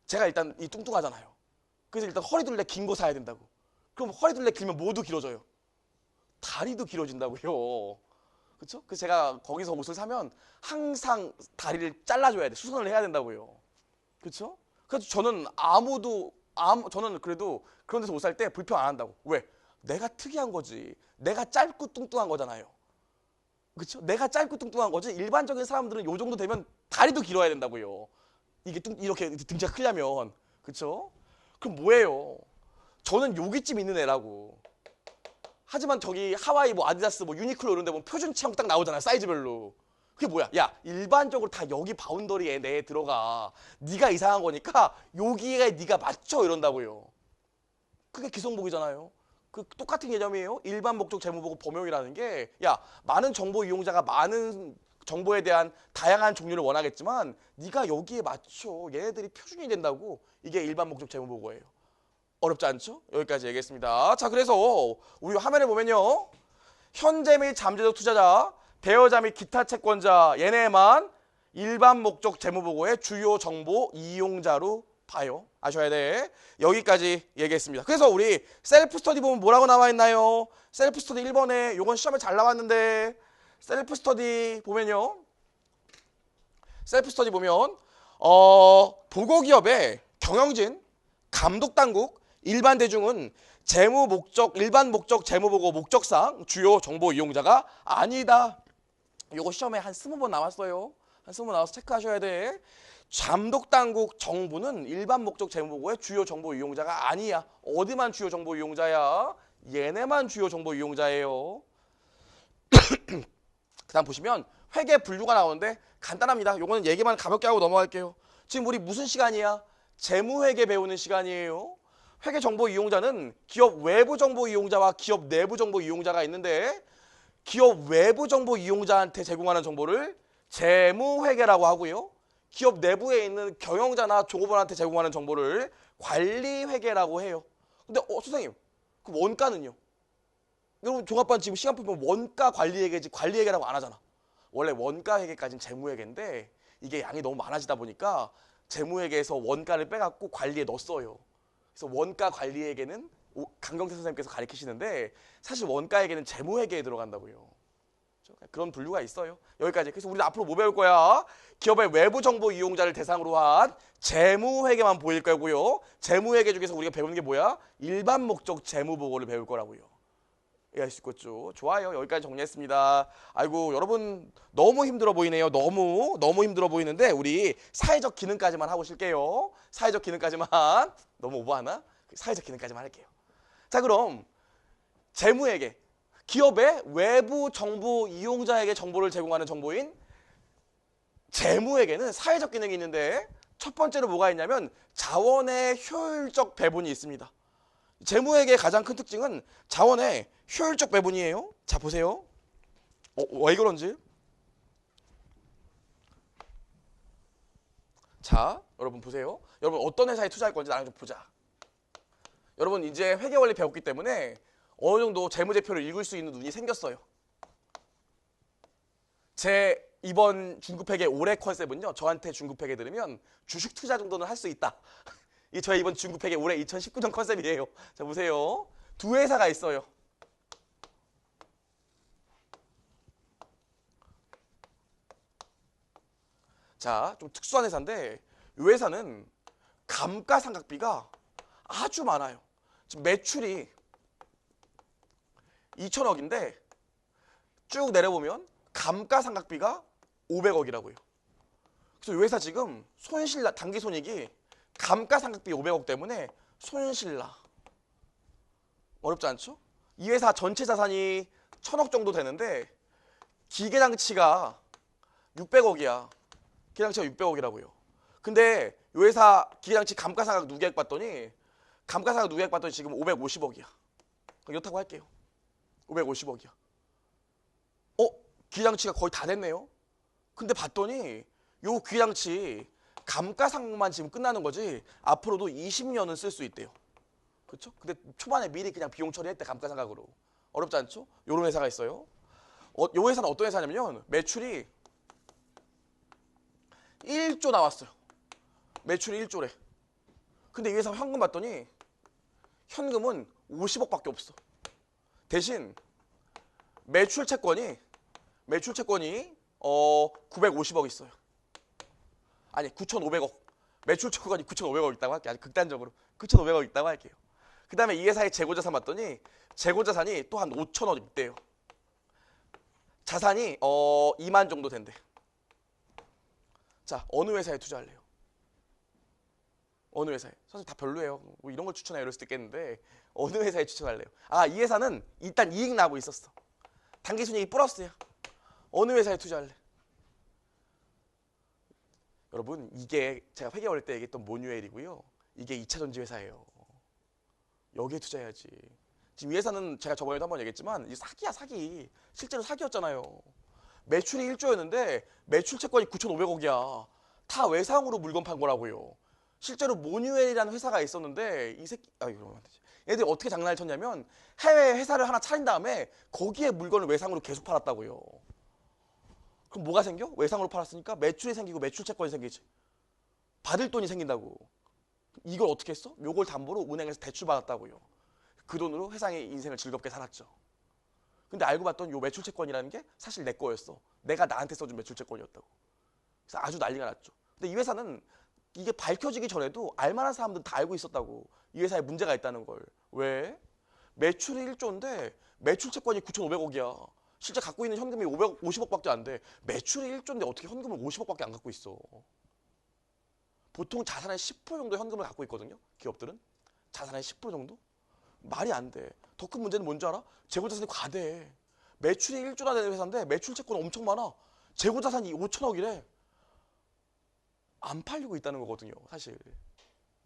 제가 일단 이 뚱뚱하잖아요. 그래서 일단 허리둘레 긴 거 사야 된다고. 그럼 허리둘레 길면 뭐도 길어져요. 다리도 길어진다고요. 그렇죠? 그래서 제가 거기서 옷을 사면 항상 다리를 잘라줘야 돼. 수선을 해야 된다고요. 그렇죠? 그래서 저는 그래도 그런 데서 옷 살 때 불평 안 한다고. 왜? 내가 특이한 거지. 내가 짧고 뚱뚱한 거잖아요. 그렇죠? 내가 짧고 뚱뚱한 거지. 일반적인 사람들은 요 정도 되면 다리도 길어야 된다고요. 이게 이렇게 등치가 크려면. 그렇죠? 그럼 뭐예요? 저는 여기쯤 있는 애라고. 하지만 저기 하와이 뭐 아디다스 뭐 유니클로 이런 데 보면 표준 체형 딱 나오잖아요. 사이즈별로. 그게 뭐야? 야, 일반적으로 다 여기 바운더리에 내에 들어가. 네가 이상한 거니까 여기에 네가 맞춰 이런다고요. 그게 기성복이잖아요. 그 똑같은 개념이에요. 일반 목적 재무보고 범용이라는 게 야, 많은 정보 이용자가 많은 정보에 대한 다양한 종류를 원하겠지만 네가 여기에 맞춰. 얘네들이 표준이 된다고. 이게 일반 목적 재무보고예요. 어렵지 않죠? 여기까지 얘기했습니다. 자, 그래서 우리 화면에 보면요. 현재 및 잠재적 투자자, 대여자 및 기타 채권자 얘네만 일반 목적 재무보고의 주요 정보 이용자로 봐요. 아셔야 돼. 여기까지 얘기했습니다. 그래서 우리 셀프 스터디 보면 뭐라고 나와 있나요? 셀프 스터디 1번에 요건 시험에 잘 나왔는데 셀프 스터디 보면요. 셀프 스터디 보면 보고기업의 경영진, 감독당국, 일반 대중은 재무 목적, 일반 목적 재무보고 목적상 주요 정보 이용자가 아니다. 요거 시험에 한 20번 나왔어요. 한 20번 나와서 체크하셔야 돼. 감독당국 정부는 일반 목적 재무보고의 주요 정보 이용자가 아니야. 어디만 주요 정보 이용자야? 얘네만 주요 정보 이용자예요. 그 다음 보시면 회계 분류가 나오는데 간단합니다. 요거는 얘기만 가볍게 하고 넘어갈게요. 지금 우리 무슨 시간이야? 재무회계 배우는 시간이에요. 회계 정보 이용자는 기업 외부 정보 이용자와 기업 내부 정보 이용자가 있는데 기업 외부 정보 이용자한테 제공하는 정보를 재무회계라고 하고요. 기업 내부에 있는 경영자나 종업원한테 제공하는 정보를 관리회계라고 해요. 근데 선생님, 그 원가는요? 여러분 종합반 지금 시간표 보면 원가 관리회계지 관리회계라고 안 하잖아. 원래 원가 회계까지는 재무회계인데 이게 양이 너무 많아지다 보니까 재무회계에서 원가를 빼갖고 관리에 넣었어요. 그래서 원가 관리회계는 강경태 선생님께서 가르치시는데 사실 원가회계는 재무회계에 들어간다고요. 그런 분류가 있어요. 여기까지. 그래서 우리는 앞으로 뭐 배울 거야? 기업의 외부 정보 이용자를 대상으로 한 재무회계만 보일 거고요. 재무회계 중에서 우리가 배우는 게 뭐야? 일반 목적 재무보고를 배울 거라고요. 이해할 수 있겠죠? 좋아요. 여기까지 정리했습니다. 아이고 여러분 너무 힘들어 보이네요. 너무 힘들어 보이는데 우리 사회적 기능까지만 하고 쉴게요. 사회적 기능까지만. 너무 오버하나? 사회적 기능까지만 할게요. 자 그럼 재무회계. 기업의 외부 정보 이용자에게 정보를 제공하는 정보인 재무회계는 사회적 기능이 있는데 첫 번째로 뭐가 있냐면 자원의 효율적 배분이 있습니다. 재무회계의 가장 큰 특징은 자원의 효율적 배분이에요. 자 보세요. 왜 그런지. 자 여러분 보세요. 여러분 어떤 회사에 투자할 건지 나랑 좀 보자. 여러분 이제 회계 원리 배웠기 때문에 어느 정도 재무제표를 읽을 수 있는 눈이 생겼어요. 제 이번 중급회계 올해 컨셉은요. 저한테 중급회계 들으면 주식 투자 정도는 할 수 있다. 이게 저의 이번 중급회계 올해 2019년 컨셉이에요. 자 보세요. 두 회사가 있어요. 자, 좀 특수한 회사인데 이 회사는 감가상각비가 아주 많아요. 지금 매출이 2천억인데 쭉 내려보면 감가상각비가 500억이라고요. 그래서 이 회사 지금 단기손익이 감가상각비 500억 때문에 손실나. 어렵지 않죠? 이 회사 전체 자산이 1000억 정도 되는데 기계장치가 600억이야. 기계장치가 600억이라고요. 근데 이 회사 기계장치 감가상각 누계액 봤더니 지금 550억이야. 이렇다고 할게요. 550억이야. 기계장치가 거의 다 됐네요. 근데 봤더니 요 기계장치 감가상각만 지금 끝나는 거지 앞으로도 20년은 쓸 수 있대요. 그렇죠? 근데 초반에 미리 그냥 비용 처리했대 감가상각으로. 어렵지 않죠? 요런 회사가 있어요. 요 회사는 어떤 회사냐면요. 매출이 1조 나왔어요. 매출이 1조래. 근데 이 회사 현금 봤더니 현금은 50억밖에 없어. 대신 매출 채권이 950억 있어요. 아니 9,500억. 매출 채권이 9,500억 있다고 할게요. 아주 극단적으로 9,500억 있다고 할게요. 그 다음에 이 회사의 재고자산 봤더니 재고자산이 또 한 5천억 있대요. 자산이 2만 정도 된대. 자, 어느 회사에 투자할래요? 어느 회사에? 사실 다 별로예요. 뭐 이런 걸 추천해 이럴 수도 있겠는데 어느 회사에 추천할래요? 이 회사는 일단 이익 나고 있었어. 당기순이익이 플러스야. 어느 회사에 투자할래? 여러분 이게 제가 회계 어릴 때 얘기했던 모뉴엘이고요. 이게 2차전지 회사예요. 여기에 투자해야지. 지금 이 회사는 제가 저번에도 한번 얘기했지만 이 사기야 사기. 실제로 사기였잖아요. 매출이 1조였는데 매출 채권이 9,500억이야. 다 외상으로 물건 판 거라고요. 실제로 모뉴엘이라는 회사가 있었는데 이 새끼 이러면 안 되지. 얘들이 어떻게 장난을 쳤냐면 해외 회사를 하나 차린 다음에 거기에 물건을 외상으로 계속 팔았다고요. 그럼 뭐가 생겨? 외상으로 팔았으니까 매출이 생기고 매출 채권이 생기지. 받을 돈이 생긴다고. 이걸 어떻게 했어? 요걸 담보로 은행에서 대출 받았다고요. 그 돈으로 회사의 인생을 즐겁게 살았죠. 근데 알고 봤더니 요 매출 채권이라는 게 사실 내 거였어. 내가 나한테 써준 매출 채권이었다고. 그래서 아주 난리가 났죠. 근데 이 회사는 이게 밝혀지기 전에도 알만한 사람들은 다 알고 있었다고. 이 회사에 문제가 있다는 걸. 왜? 매출이 1조인데 매출 채권이 9,500억이야. 실제 갖고 있는 현금이 550억밖에 안 돼. 매출이 1조인데 어떻게 현금을 50억밖에 안 갖고 있어. 보통 자산의 10% 정도 현금을 갖고 있거든요. 기업들은. 자산의 10% 정도? 말이 안 돼. 더 큰 문제는 뭔지 알아? 재고자산이 과대. 매출이 1조나 되는 회사인데 매출 채권 엄청 많아. 재고자산이 5천억이래. 안 팔리고 있다는 거거든요. 사실.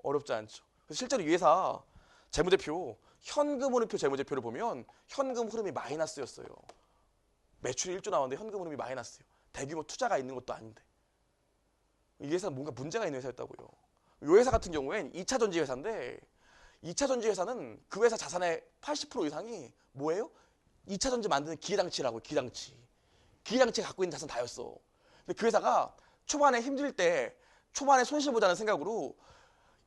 어렵지 않죠. 실제로 이 회사 재무제표, 현금 흐름표 재무제표를 보면 현금 흐름이 마이너스였어요. 매출이 1조 나왔는데 현금 흐름이 마이너스예요. 대규모 투자가 있는 것도 아닌데. 이 회사는 뭔가 문제가 있는 회사였다고요. 이 회사 같은 경우엔 2차 전지 회사인데 2차 전지 회사는 그 회사 자산의 80% 이상이 뭐예요? 2차 전지 만드는 기계장치라고요. 기계장치. 기계장치가 갖고 있는 자산 다였어. 근데 그 회사가 초반에 힘들 때 초반에 손실 보자는 생각으로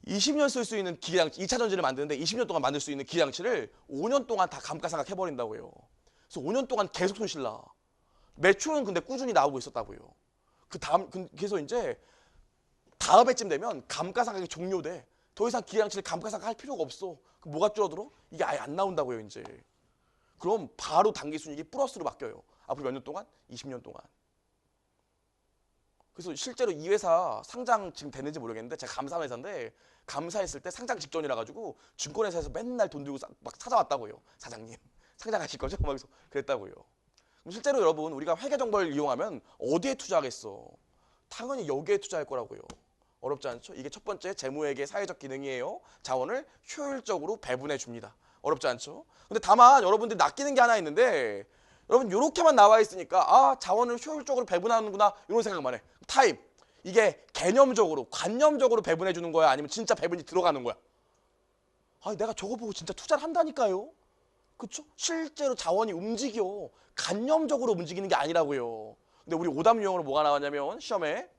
20년 쓸 수 있는 기계장치, 2차 전지를 만드는데 20년 동안 만들 수 있는 기계장치를 5년 동안 다 감가상각 해버린다고요. 그래서 5년 동안 계속 손실 나. 매출은 근데 꾸준히 나오고 있었다고요. 그래서 이제 다음 해쯤 되면 감가상각이 종료돼. 더 이상 기계장치를 감가상각 할 필요가 없어. 그럼 뭐가 줄어들어? 이게 아예 안 나온다고요, 이제. 그럼 바로 당기순이익이 플러스로 바뀌어요. 앞으로 몇 년 동안? 20년 동안. 그래서 실제로 이 회사 상장 지금 됐는지 모르겠는데 제가 감사한 회사인데 감사했을 때 상장 직전이라 가지고 증권회사에서 맨날 돈 들고 막 찾아왔다고요. 사장님 상장하실 거죠? 막 그랬다고요. 그럼 실제로 여러분 우리가 회계 정보를 이용하면 어디에 투자하겠어? 당연히 여기에 투자할 거라고요. 어렵지 않죠? 이게 첫 번째 재무회계 사회적 기능이에요. 자원을 효율적으로 배분해 줍니다. 어렵지 않죠? 근데 다만 여러분들이 낚이는 게 하나 있는데 여러분 이렇게만 나와 있으니까 자원을 효율적으로 배분하는구나 이런 생각만 해. 타입 이게 개념적으로 관념적으로 배분해 주는 거야? 아니면 진짜 배분이 들어가는 거야? 내가 저거 보고 진짜 투자를 한다니까요. 그쵸? 실제로 자원이 움직여. 관념적으로 움직이는 게 아니라고요. 근데 우리 오답 유형으로 뭐가 나왔냐면 시험에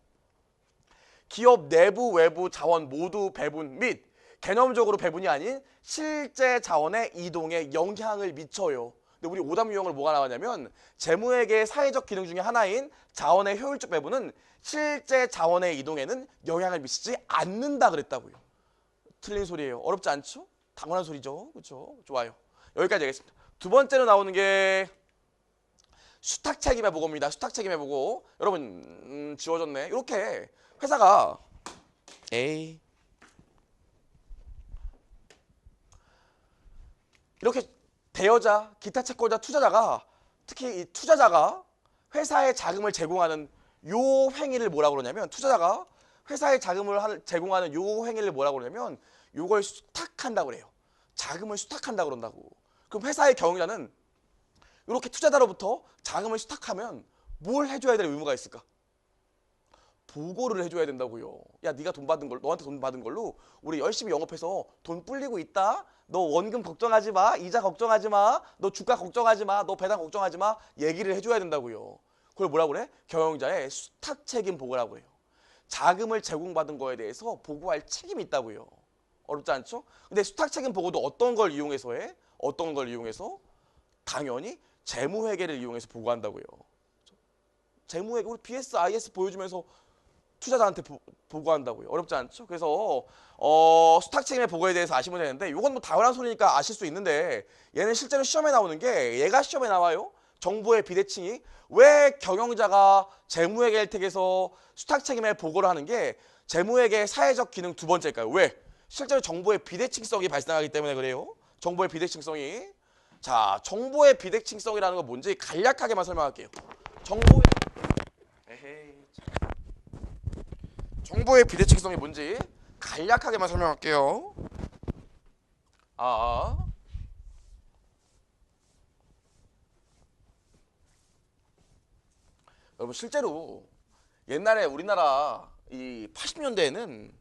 기업 내부 외부 자원 모두 배분 및 개념적으로 배분이 아닌 실제 자원의 이동에 영향을 미쳐요. 근데 우리 오답 유형으로 뭐가 나왔냐면 재무회계의 사회적 기능 중에 하나인 자원의 효율적 배분은 실제 자원의 이동에는 영향을 미치지 않는다 그랬다고요. 틀린 소리예요. 어렵지 않죠? 당연한 소리죠. 그렇죠? 좋아요. 여기까지 하겠습니다. 두 번째로 나오는 게 수탁 책임의 보고입니다. 수탁 책임의 보고. 여러분 지워졌네. 이렇게 회사가 이렇게 대여자, 기타 채권자, 투자자가 특히 이 투자자가 회사에 자금을 제공하는 요 행위를 뭐라고 그러냐면 투자자가 회사에 자금을 제공하는 요 행위를 뭐라고 그러냐면 요걸 수탁한다고 그래요. 자금을 수탁한다고 그런다고. 그럼 회사의 경영자는 이렇게 투자자로부터 자금을 수탁하면 뭘 해줘야 될 의무가 있을까? 보고를 해줘야 된다고요. 야, 네가 돈 받은 걸, 너한테 돈 받은 걸로 우리 열심히 영업해서 돈 불리고 있다. 너 원금 걱정하지 마. 이자 걱정하지 마. 너 주가 걱정하지 마. 너 배당 걱정하지 마. 얘기를 해줘야 된다고요. 그걸 뭐라고 그래? 경영자의 수탁 책임 보고라고 해요. 자금을 제공받은 거에 대해서 보고할 책임이 있다고요. 어렵지 않죠? 근데 수탁 책임 보고도 어떤 걸 이용해서 해? 어떤 걸 이용해서? 당연히 재무회계를 이용해서 보고한다고요. 재무회계 우리 BS, IS 보여주면서 투자자한테 보고한다고요. 어렵지 않죠? 그래서 수탁 책임의 보고에 대해서 아시면 되는데 이건 뭐 당연한 소리니까 아실 수 있는데 얘는 실제로 시험에 나오는 게 얘가 시험에 나와요. 정보의 비대칭이 왜 경영자가 재무회계 혜택에서 수탁 책임의 보고를 하는 게 재무회계 사회적 기능 두 번째일까요? 왜? 실제로 정보의 비대칭성이 발생하기 때문에 그래요. 정보의 비대칭성이. 자, 정보의 비대칭성이라는 건 뭔지 간략하게만 설명할게요. 정보의 비대칭성이 뭔지 간략하게만 설명할게요. 여러분 실제로 옛날에 우리나라 이 80년대에는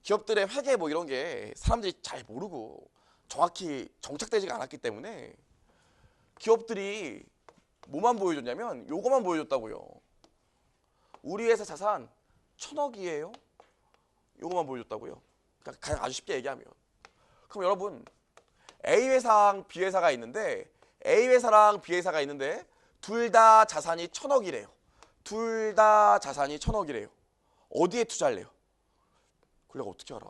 기업들의 회계 뭐 이런 게 사람들이 잘 모르고 정확히 정착되지가 않았기 때문에 기업들이 뭐만 보여줬냐면 요거만 보여줬다고요. 우리 회사 자산 1,000억이에요. 요거만 보여줬다고요. 그러니까 그냥 아주 쉽게 얘기하면. 그럼 여러분 A 회사랑 B 회사가 있는데 A 회사랑 B 회사가 있는데 둘 다 자산이 1,000억이래요. 둘 다 자산이 1,000억이래요. 어디에 투자할래요? 그걸 내가 어떻게 알아?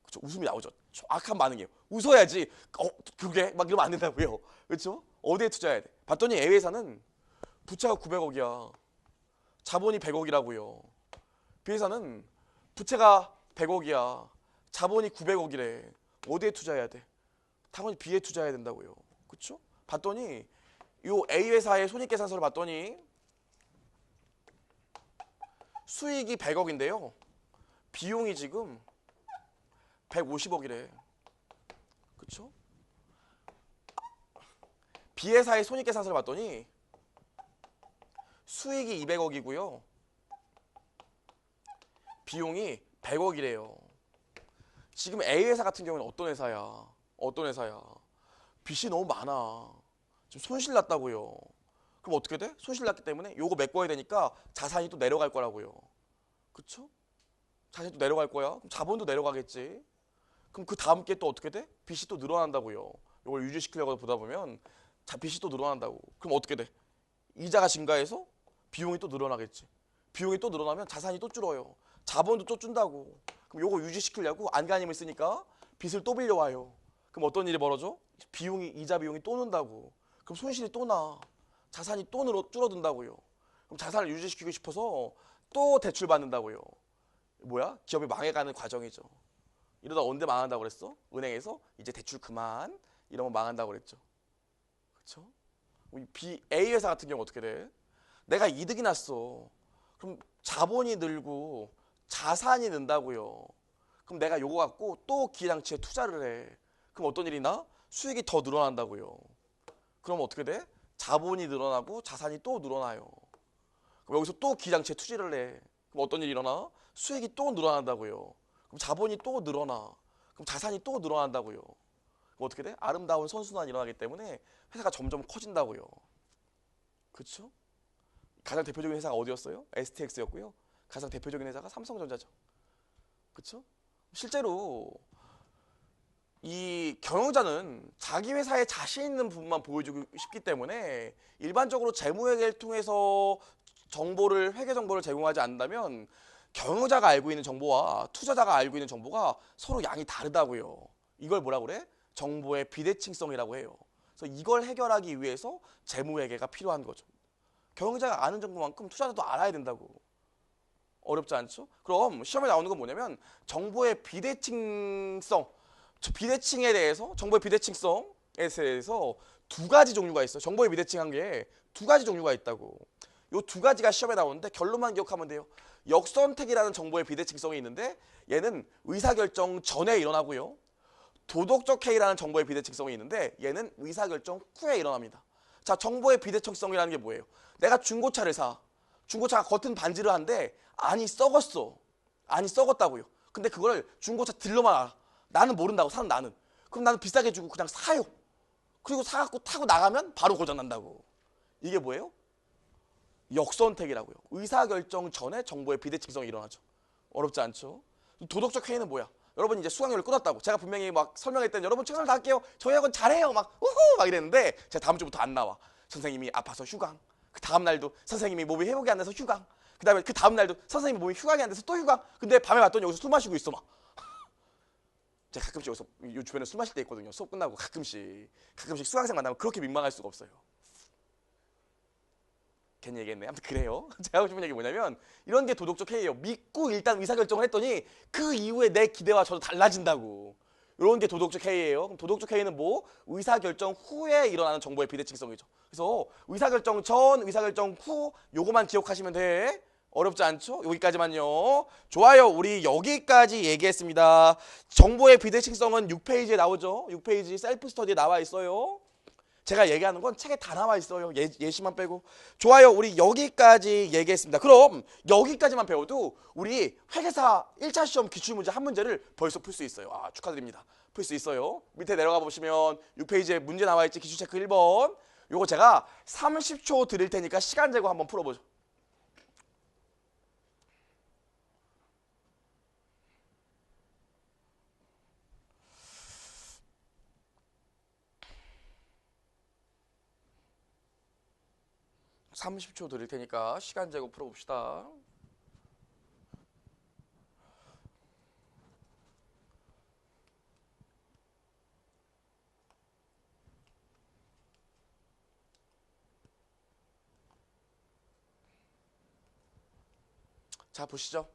그쵸? 웃음이 나오죠. 정확한 반응이에요. 웃어야지. 그게 막 이러면 안 된다고요. 그렇죠? 어디에 투자해야 돼? 봤더니 A 회사는 부채가 900억이야. 자본이 100억이라고요. B 회사는 부채가 100억이야. 자본이 900억이래. 어디에 투자해야 돼? 당연히 B에 투자해야 된다고요. 그렇죠? 봤더니 요 A 회사의 손익계산서를 봤더니 수익이 100억인데요. 비용이 지금 150억이래. 그렇죠? B 회사의 손익계산서를 봤더니 수익이 200억이고요. 비용이 100억이래요. 지금 A 회사 같은 경우는 어떤 회사야? 어떤 회사야? 빚이 너무 많아. 지금 손실 났다고요. 그럼 어떻게 돼? 손실 났기 때문에 요거 메꿔야 되니까 자산이 또 내려갈 거라고요. 그쵸? 자산이 또 내려갈 거야. 그럼 자본도 내려가겠지. 그럼 그 다음 게 또 어떻게 돼? 빚이 또 늘어난다고요. 요걸 유지시키려고 보다 보면 빚이 또 늘어난다고. 그럼 어떻게 돼? 이자가 증가해서 비용이 또 늘어나겠지. 비용이 또 늘어나면 자산이 또 줄어요. 자본도 또 준다고. 그럼 요거 유지시키려고 안간힘을 쓰니까 빚을 또 빌려와요. 그럼 어떤 일이 벌어져? 이자 비용이 또 는다고. 그럼 손실이 또 나. 자산이 또 줄어든다고요. 그럼 자산을 유지시키고 싶어서 또 대출 받는다고요. 뭐야? 기업이 망해가는 과정이죠. 이러다 언제 망한다고 그랬어? 은행에서 이제 대출 그만 이러면 망한다고 그랬죠. 그렇죠? A 회사 같은 경우 어떻게 돼? 내가 이득이 났어. 그럼 자본이 늘고 자산이 는다고요. 그럼 내가 요거 갖고 또 기회장치에 투자를 해. 그럼 어떤 일이 나? 수익이 더 늘어난다고요. 그럼 어떻게 돼? 자본이 늘어나고 자산이 또 늘어나요. 그럼 여기서 또 기회장치에 투자를 해. 그럼 어떤 일이 일어나? 수익이 또 늘어난다고요. 그럼 자본이 또 늘어나. 그럼 자산이 또 늘어난다고요. 그럼 어떻게 돼? 아름다운 선순환이 일어나기 때문에 회사가 점점 커진다고요. 그렇죠? 가장 대표적인 회사가 어디였어요? STX였고요. 가장 대표적인 회사가 삼성전자죠. 그렇죠? 실제로 이 경영자는 자기 회사에 자신 있는 부분만 보여주고 싶기 때문에 일반적으로 재무회계를 통해서 회계 정보를 제공하지 않는다면 경영자가 알고 있는 정보와 투자자가 알고 있는 정보가 서로 양이 다르다고요. 이걸 뭐라고 그래? 정보의 비대칭성이라고 해요. 그래서 이걸 해결하기 위해서 재무회계가 필요한 거죠. 경영자가 아는 정보만큼 투자자도 알아야 된다고. 어렵지 않죠? 그럼 시험에 나오는 건 뭐냐면 정보의 비대칭성, 비대칭에 대해서 정보의 비대칭성, 대해서 두 가지 종류가 있어. 정보의 비대칭한 게 두 가지 종류가 있다고. 요 두 가지가 시험에 나오는데 결론만 기억하면 돼요. 역선택이라는 정보의 비대칭성이 있는데 얘는 의사결정 전에 일어나고요. 도덕적 해이라는 정보의 비대칭성이 있는데 얘는 의사결정 후에 일어납니다. 자, 정보의 비대칭성이라는 게 뭐예요? 내가 중고차를 사. 중고차가 겉은 반지를 한데 안이 썩었어. 안이 썩었다고요. 근데 그걸 중고차 딜러만 알아. 나는 모른다고, 사는 나는. 그럼 나는 비싸게 주고 그냥 사요. 그리고 사갖고 타고 나가면 바로 고장난다고. 이게 뭐예요? 역선택이라고요. 의사결정 전에 정보의 비대칭성이 일어나죠. 어렵지 않죠? 도덕적 해이는 뭐야? 여러분 이제 수강료를 끊었다고. 제가 분명히 막 설명할 때는 여러분 최선을 다할게요. 저희 학원 잘해요. 막 우후 막 이랬는데 제가 다음 주부터 안 나와. 선생님이 아파서 휴강. 그 다음 날도 선생님이 몸이 회복이 안 돼서 휴강. 그다음에 그 다음 날도 선생님이 몸이 휴강이 안 돼서 또 휴강. 근데 밤에 왔더니 여기서 술 마시고 있어 막. 제가 가끔씩 여기서 요 주변에 술 마실 때 있거든요. 수업 끝나고 가끔씩 수강생 만나면 그렇게 민망할 수가 없어요. 괜히 얘기했네. 아무튼 그래요. 제가 하고 싶은 얘기 뭐냐면 이런 게 도덕적 해이에요. 믿고 일단 의사결정을 했더니 그 이후에 내 기대와 저도 달라진다고. 이런 게 도덕적 해이에요. 그럼 도덕적 해이는 뭐? 의사결정 후에 일어나는 정보의 비대칭성이죠. 그래서 의사결정 전, 의사결정 후 요거만 기억하시면 돼. 어렵지 않죠? 여기까지만요. 좋아요. 우리 여기까지 얘기했습니다. 정보의 비대칭성은 6페이지에 나오죠. 6페이지 셀프 스터디에 나와 있어요. 제가 얘기하는 건 책에 다 나와 있어요. 예시만 빼고. 좋아요. 우리 여기까지 얘기했습니다. 그럼 여기까지만 배워도 우리 회계사 1차 시험 기출문제 한 문제를 벌써 풀 수 있어요. 아, 축하드립니다. 풀 수 있어요. 밑에 내려가 보시면 6페이지에 문제 나와 있지. 기출체크 1번. 요거 제가 30초 드릴 테니까 시간 재고 한번 풀어보죠. (30초) 드릴 테니까 시간 재고 풀어봅시다. 자, 보시죠.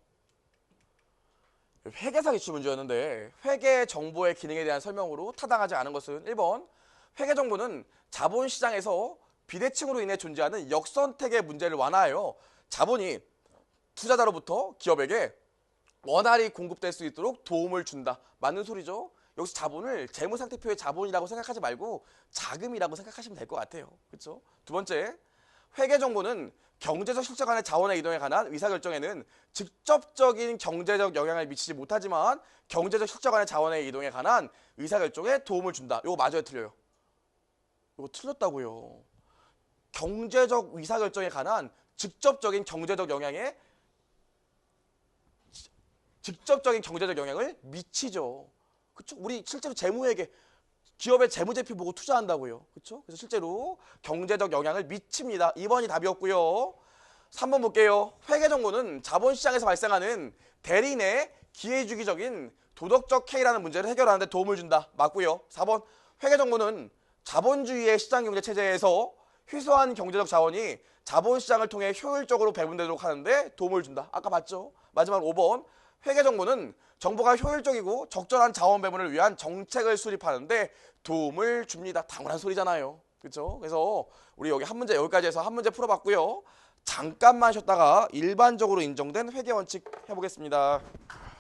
회계사 기출 문제였는데 회계 정보의 기능에 대한 설명으로 타당하지 않은 것은 1번 회계 정보는 자본시장에서 비대칭으로 인해 존재하는 역선택의 문제를 완화하여 자본이 투자자로부터 기업에게 원활히 공급될 수 있도록 도움을 준다. 맞는 소리죠? 여기서 자본을 재무상태표의 자본이라고 생각하지 말고 자금이라고 생각하시면 될 것 같아요. 그렇죠? 두 번째, 회계 정보는 경제적 실적 간의 자원의 이동에 관한 의사결정에는 직접적인 경제적 영향을 미치지 못하지만 경제적 실적 간의 자원의 이동에 관한 의사결정에 도움을 준다. 이거 맞아요, 틀려요? 이거 틀렸다고요. 경제적 의사결정에 관한 직접적인 경제적 영향을 미치죠. 그렇죠? 우리 실제로 재무회계 기업의 재무제표 보고 투자한다고요. 그렇죠? 그래서 실제로 경제적 영향을 미칩니다. 2번이 답이었고요. 3번 볼게요. 회계 정보는 자본시장에서 발생하는 대리 내 기회주기적인 도덕적 해이라는 문제를 해결하는 데 도움을 준다. 맞고요. 4번 회계 정보는 자본주의의 시장경제 체제에서 희소한 경제적 자원이 자본시장을 통해 효율적으로 배분되도록 하는데 도움을 준다. 아까 봤죠? 마지막 5번 회계 정보는 정보가 효율적이고 적절한 자원 배분을 위한 정책을 수립하는데 도움을 줍니다. 당연한 소리잖아요. 그렇죠? 그래서 우리 여기 한 문제 여기까지 해서 한 문제 풀어봤고요. 잠깐만 쉬었다가 일반적으로 인정된 회계 원칙 해보겠습니다.